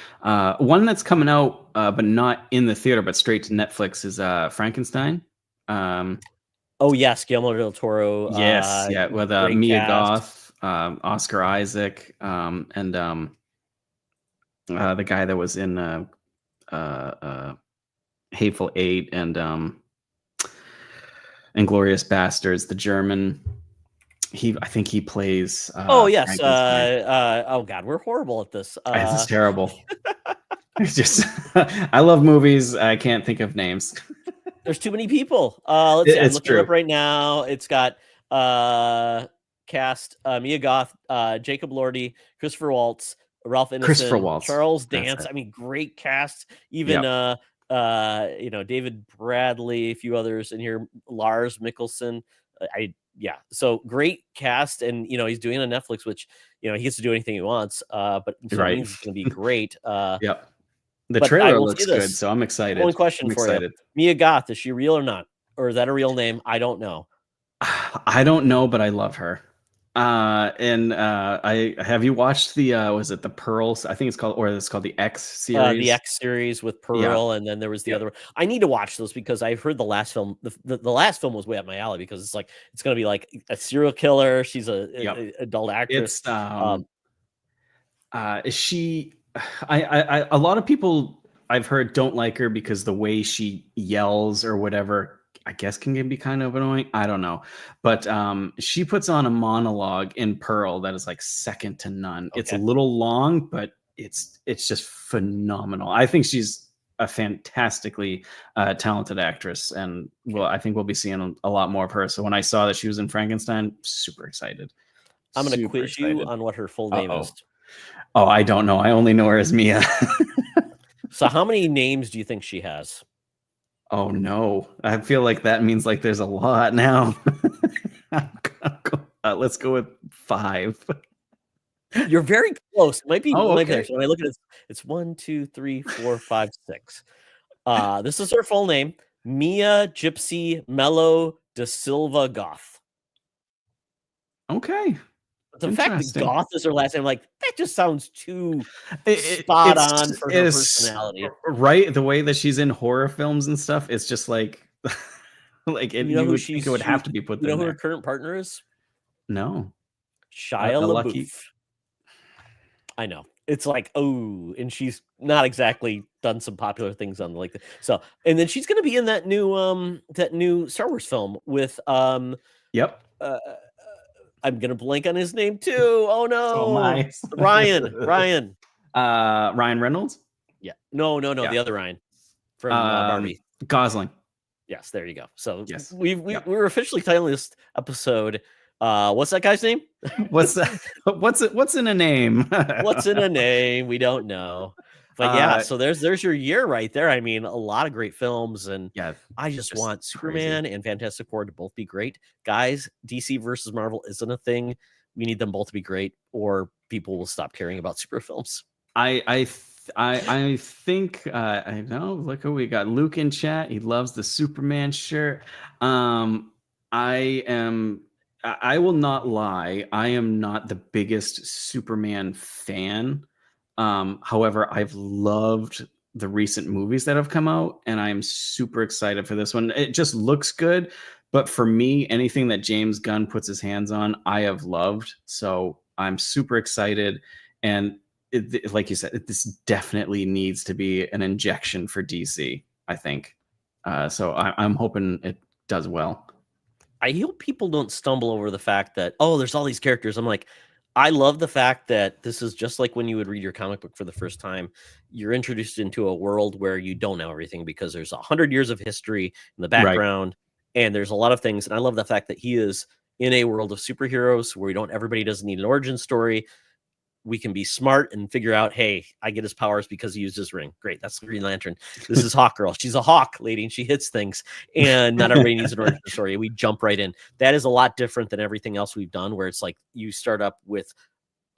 One that's coming out, but not in the theater, but straight to Netflix is Frankenstein. Oh yes, Guillermo del Toro. Yes, with Mia Goth, Oscar Isaac, and the guy that was in Hateful Eight and Inglourious Bastards, the German. I think he plays. Oh yes. Oh God, we're horrible at this. This is terrible. It's just I love movies. I can't think of names. There's too many people. Let's see. I'm looking it up right now. It's got cast Mia Goth, Jacob Lordy, Christopher Waltz, Ralph Ineson, Charles Dance. I mean, great cast. Even David Bradley, a few others in here. Lars Mikkelsen. So great cast, and he's doing it on Netflix, which he gets to do anything he wants. But it's going to be great. The But I trailer will looks say good, this. so I'm excited. One question I'm for you. excited. Mia Goth, is she real or not? Or is that a real name? I don't know. I don't know, but I love her. I have you watched the was it the Pearls? I think it's called, or it's called the X The series. X series with Yeah. Pearl, and then there was the Yeah. other one. I need to watch those because I've heard the last film. The last film was way up my alley because it's like it's going to be like a serial killer. She's Yep. a adult actress. It's is she a lot of people I've heard don't like her because the way she yells or whatever, I guess can be kind of annoying. I don't know. But she puts on a monologue in Pearl that is like second to none. It's a Okay. little long, but it's just phenomenal. I think she's a fantastically talented actress, and well, I think we'll be seeing a lot more of her. So when I saw that she was in Frankenstein, super excited. I'm going to Super quiz you excited. on what her full name is. Oh, I don't know. I only know her as Mia. So how many names do you think she has? Oh no. I feel like that means like there's a lot now. Let's go with 5. You're very close. It might be, Oh, might be there. okay. So when I look at it, it's 1, 2, 3, 4, 5, 6. This is her full name: Mia Gypsy Mello da Silva Goth. Okay. The fact that Interesting. Goth is her last name, like that just sounds too It, spot it's on for her it's personality. right. The way that she's in horror films and stuff, it's just like like You know you who would think it would have to be put you know in who her there. current partner is? No. Shia A LaBeouf. lucky. I know. It's like, oh, and she's not exactly done some popular things on like so, and then she's gonna be in that new Star Wars film with Yep. I'm gonna blank on his name too. Oh So am no, I. Ryan. Ryan Reynolds. Yeah, no, Yeah. the other Ryan from Barbie. Gosling. Yes, there you go. So Yes. we're officially titling this episode. What's that guy's name? What's that? What's in a name? What's in a name? We don't know. But yeah, so there's your year right there. I mean, a lot of great films, and Yeah, I just want crazy. Superman and Fantastic Four to both be great. Guys, DC versus Marvel isn't a thing. We need them both to be great, or people will stop caring about super films. I think I know. Look who we got. Luke in chat. He loves the Superman shirt. I will not lie. I am not the biggest Superman fan. However, I've loved the recent movies that have come out, and I am super excited for this one. It just looks good, but for me, anything that James Gunn puts his hands on, I have loved. So I'm super excited, and like you said, this definitely needs to be an injection for DC. I think. So I'm hoping it does well. I hope people don't stumble over the fact that, oh, there's all these characters. I'm like, I love the fact that this is just like when you would read your comic book for the first time. You're introduced into a world where you don't know everything because there's 100 years of history in the background, and there's a lot of things. And I love the fact that he is in a world of superheroes where everybody doesn't need an origin story. We can be smart and figure out, hey, I get his powers because he used his ring. Great. That's the Green Lantern. This is Hawk Girl. She's a hawk lady and she hits things. And not everybody needs an origin story. We jump right in. That is a lot different than everything else we've done, where it's like you start up with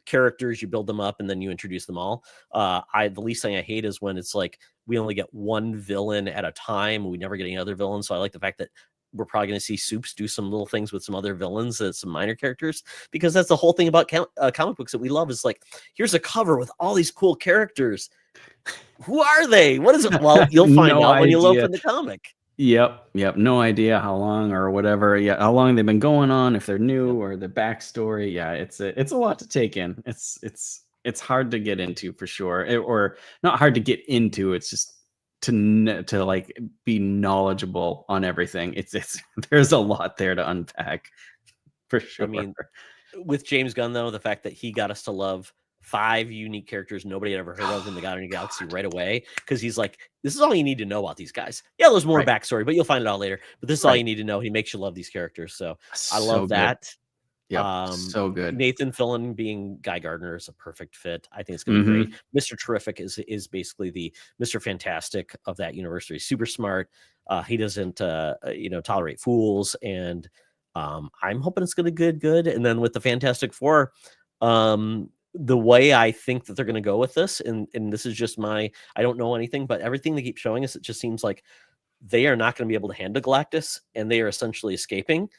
characters, you build them up, and then you introduce them all. The least thing I hate is when it's like we only get one villain at a time. We never get any other villains. So I like the fact that we're probably going to see Soups do some little things with some other villains, some minor characters, because that's the whole thing about comic books that we love is like, here's a cover with all these cool characters. Who are they? What is it? Well, you'll find out when you open the comic. Yep. No idea how long or whatever. Yeah, how long they've been going on, if they're new or the backstory. Yeah, it's a lot to take in. It's hard to get into for sure, or not hard to get into. It's just to like be knowledgeable on everything. It's there's a lot there to unpack for sure. I mean, with James Gunn though, the fact that he got us to love 5 unique characters nobody had ever heard of in the Guardians of the Galaxy right away, because he's like, this is all you need to know about these guys. Yeah, there's more backstory, but you'll find it out later. But this is all you need to know. He makes you love these characters. So I love that. Yeah, so good. Nathan Fillion being Guy Gardner is a perfect fit. I think it's going to be great. Mr. Terrific is basically the Mr. Fantastic of that universe. He's super smart. He doesn't tolerate fools, and I'm hoping it's going to good. And then with the Fantastic Four, the way I think that they're going to go with this, and this is just I don't know anything, but everything they keep showing us, it just seems like they are not going to be able to handle Galactus, and they are essentially escaping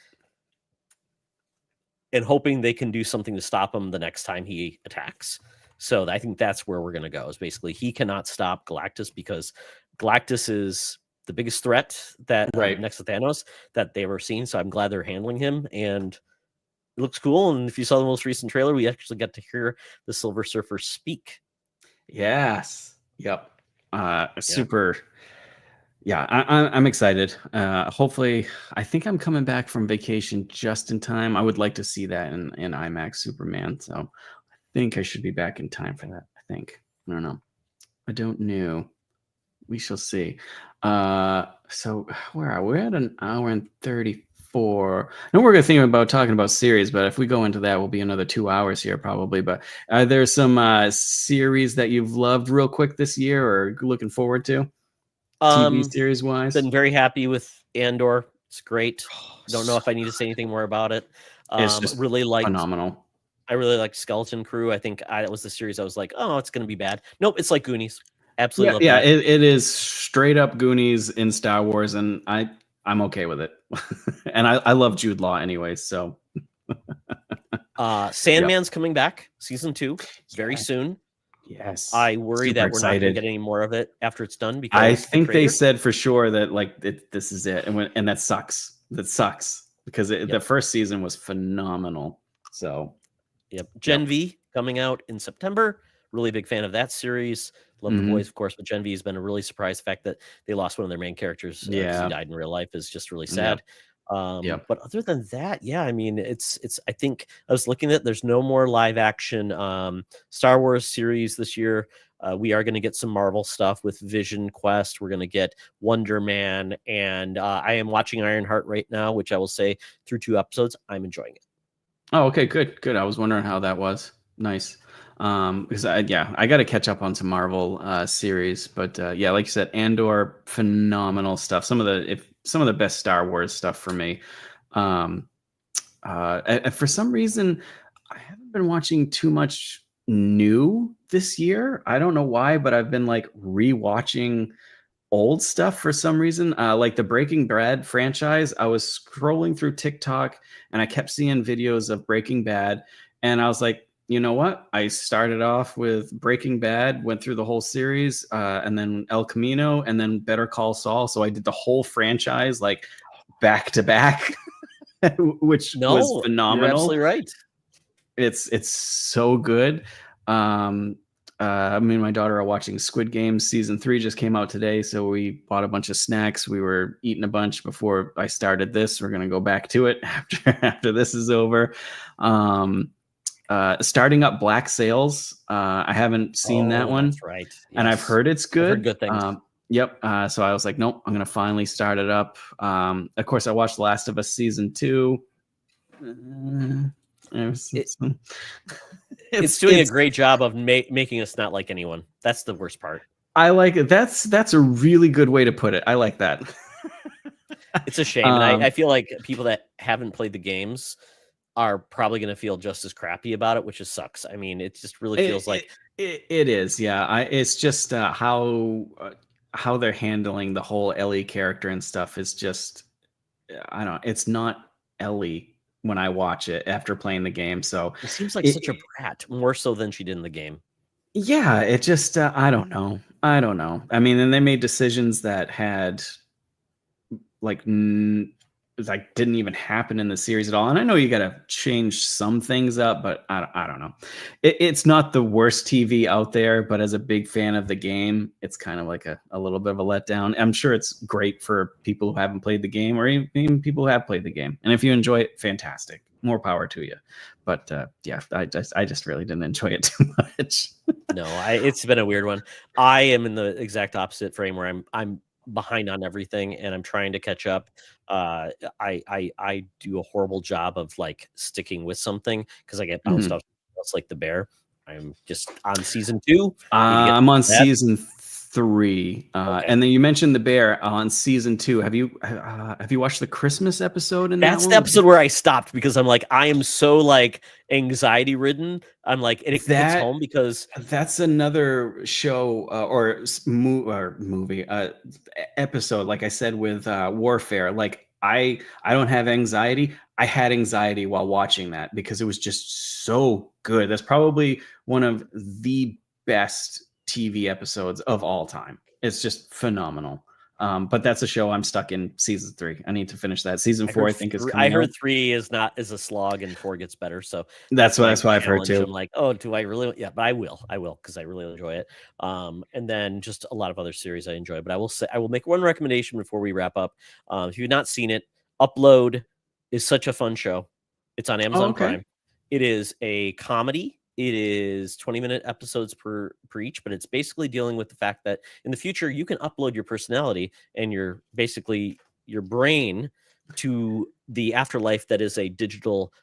and hoping they can do something to stop him the next time he attacks. So I think that's where we're going to go, is basically he cannot stop Galactus because Galactus is the biggest threat that next to Thanos that they've ever seen. So I'm glad they're handling him, and it looks cool. And if you saw the most recent trailer, we actually got to hear the Silver Surfer speak. Yes. Yep. Super. Yeah, I'm excited. Hopefully, I think I'm coming back from vacation just in time. I would like to see that in IMAX Superman. So I think I should be back in time for that. I think. I don't know. I don't know. We shall see. So where are we? We're at an hour and 34. No, we're thinking about talking about series, but if we go into that, we'll be another 2 hours here probably. But are there some series that you've loved real quick this year or looking forward to? TV series wise, been very happy with Andor. It's great. Don't know if I need to say anything more about it. It's just really liked, phenomenal. I really liked Skeleton Crew. I think that was the series I was like, oh, it's going to be bad. Nope, it's like Goonies. Absolutely. Yeah, it is straight up Goonies in Star Wars, and I'm okay with it. And I love Jude Law anyway, so. Sandman's coming back, season 2, very soon. Yes. I worry that we're not going to get any more of it after it's done, because I think they said for sure that like this is it, and that sucks. That sucks because the first season was phenomenal. So, Gen V coming out in September. Really big fan of that series. Love the boys, of course, but Gen V has been a really surprised. fact that they lost one of their main characters. He died in real life is just really sad. But other than that, I mean, it's I think I was looking at, there's no more live action Star Wars series this year. We are going to get some Marvel stuff with Vision Quest. We're going to get Wonder Man, and I am watching Ironheart right now, which I will say through 2 episodes, I'm enjoying it. Oh, okay, good. I was wondering how that was. Nice. Because I got to catch up on some Marvel series, but like you said, Andor, phenomenal stuff. Some of the best Star Wars stuff for me. For some reason, I haven't been watching too much new this year. I don't know why, but I've been like rewatching old stuff for some reason. Like the Breaking Bad franchise, I was scrolling through TikTok and I kept seeing videos of Breaking Bad, and I was like, you know what? I started off with Breaking Bad, went through the whole series, and then El Camino, and then Better Call Saul. So I did the whole franchise like back to back, which was phenomenal. You're absolutely right. It's so good. Me and my daughter are watching Squid Game. Season 3 just came out today, so we bought a bunch of snacks. We were eating a bunch before I started this. We're gonna go back to it after this is over. Starting up Black Sails. I haven't seen that one. That's right. Yes. And I've heard it's good. I've heard good things. So I was like, nope, I'm going to finally start it up. Of course, I watched Last of Us season 2. It's doing a great job of making us not like anyone. That's the worst part. I like it. That's a really good way to put it. I like that. It's a shame. And I feel like people that haven't played the games are probably going to feel just as crappy about it, which just sucks. I mean, it just really feels like it is. Yeah. It's just how they're handling the whole Ellie character and stuff is just, I don't know. It's not Ellie when I watch it after playing the game. So it seems like such a brat, more so than she did in the game. Yeah. It just, I don't know. I mean, and they made decisions that had like didn't even happen in the series at all. And I know you got to change some things up, but I don't know. It's not the worst TV out there, but as a big fan of the game, it's kind of like a little bit of a letdown. I'm sure it's great for people who haven't played the game, or even people who have played the game. And if you enjoy it, fantastic. More power to you. But I just really didn't enjoy it too much. No, it's been a weird one. I am in the exact opposite frame where I'm behind on everything and I'm trying to catch up. I do a horrible job of like sticking with something because I get bounced off. It's like the bear. I'm just on season 2. I'm on season 3. Okay. And then you mentioned The Bear on season 2. Have you watched the Christmas episode in that That's one? the episode where I stopped because I'm like, I am so like anxiety ridden. I'm like, and it hits home because that's another show or movie episode. Like I said with Warfare, like I don't have anxiety. I had anxiety while watching that because it was just so good. That's probably one of the best TV episodes of all time. It's just phenomenal. But that's a show I'm stuck in season 3. I need to finish that. Season 4, I think, is coming I heard out. 3 is a slog and 4 gets better. So That's my what I've heard challenge. too. I'm like, oh, do I really? Yeah, but I will because I really enjoy it. And then just a lot of other series I enjoy. But I will make one recommendation before we wrap up. If you've not seen it, Upload is such a fun show. It's on Amazon Prime. It is a comedy. It is 20-minute episodes per each, but it's basically dealing with the fact that in the future you can upload your personality and your brain to the afterlife that is a digital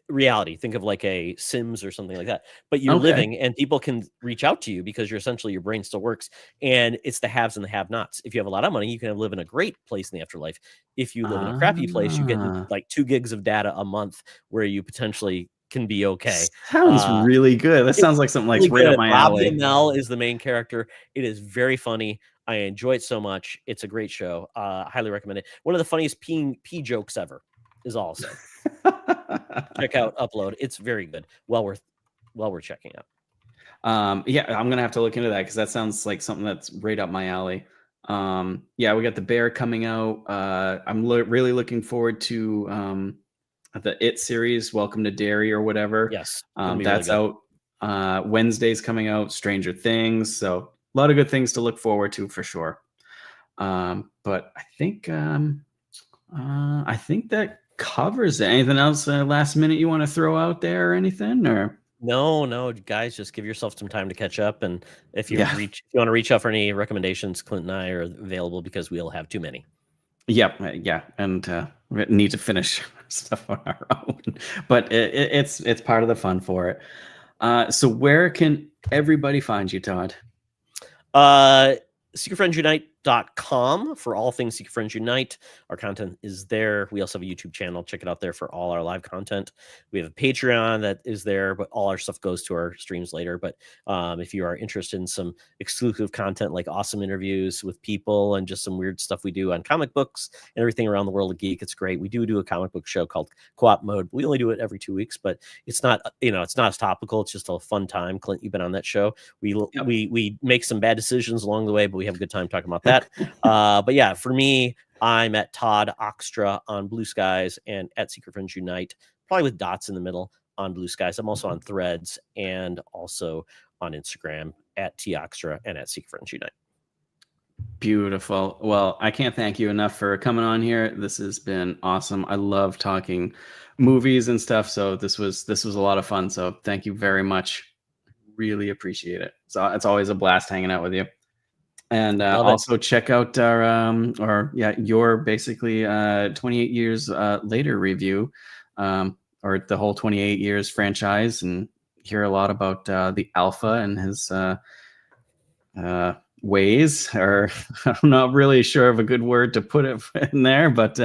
reality. Think of like a Sims or something like that, but you're living and people can reach out to you because your brain still works. And it's the haves and the have-nots. If you have a lot of money, you can live in a great place in the afterlife. If you live in a crappy place, you get like 2 gigs of data a month where you potentially can be okay. Sounds really good. That sounds like something like right up my alley. Robbie Amell is the main character. It is very funny. I enjoy it so much. It's a great show. Highly recommend it. One of the funniest pee jokes ever is all I'll say. Check out Upload. It's very good. Well worth checking out. Yeah, I'm gonna have to look into that because that sounds like something that's right up my alley. Yeah, we got The Bear coming out. I'm really looking forward to the It series, Welcome to Derry or whatever. Yes, that's really out. Wednesday's coming out. Stranger Things. So a lot of good things to look forward to for sure. But I think that covers it. Anything else last minute you want to throw out there or anything? Or no, guys, just give yourself some time to catch up. And if you want to reach out for any recommendations, Clint and I are available because we'll have too many. Yep, yeah, and we need to finish stuff on our own, but it's part of the fun for it. So where can everybody find you, Todd? SecretFriendsUnite.com for all things Secret Friends Unite. Our content is there. We also have a YouTube channel. Check it out there for all our live content. We have a Patreon that is there, but all our stuff goes to our streams later. But if you are interested in some exclusive content like awesome interviews with people and just some weird stuff we do on comic books and everything around the world of geek, it's great. We do a comic book show called Co-op Mode. We only do it every 2 weeks, but it's not as topical. It's just a fun time. Clint, you've been on that show. We make some bad decisions along the way, but we have a good time talking about that. But yeah, for me, I'm at Todd Oxtra on Blue Skies and at Secret Friends Unite, probably with dots in the middle on Blue Skies. I'm also on Threads and also on Instagram at T Oxtra and at Secret Friends Unite. Beautiful. Well, I can't thank you enough for coming on here. This has been awesome. I love talking movies and stuff. So this was a lot of fun. So thank you very much. Really appreciate it. So it's always a blast hanging out with you. And also check out your basically 28 years later review, or the whole 28 years franchise, and hear a lot about the Alpha and his ways, or I'm not really sure of a good word to put it in there, but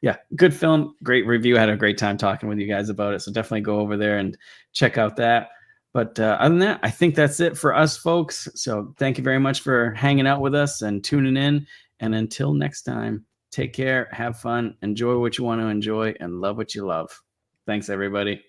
yeah, good film, great review. I had a great time talking with you guys about it. So definitely go over there and check out that. But other than that, I think that's it for us, folks. So thank you very much for hanging out with us and tuning in. And until next time, take care, have fun, enjoy what you want to enjoy, and love what you love. Thanks, everybody.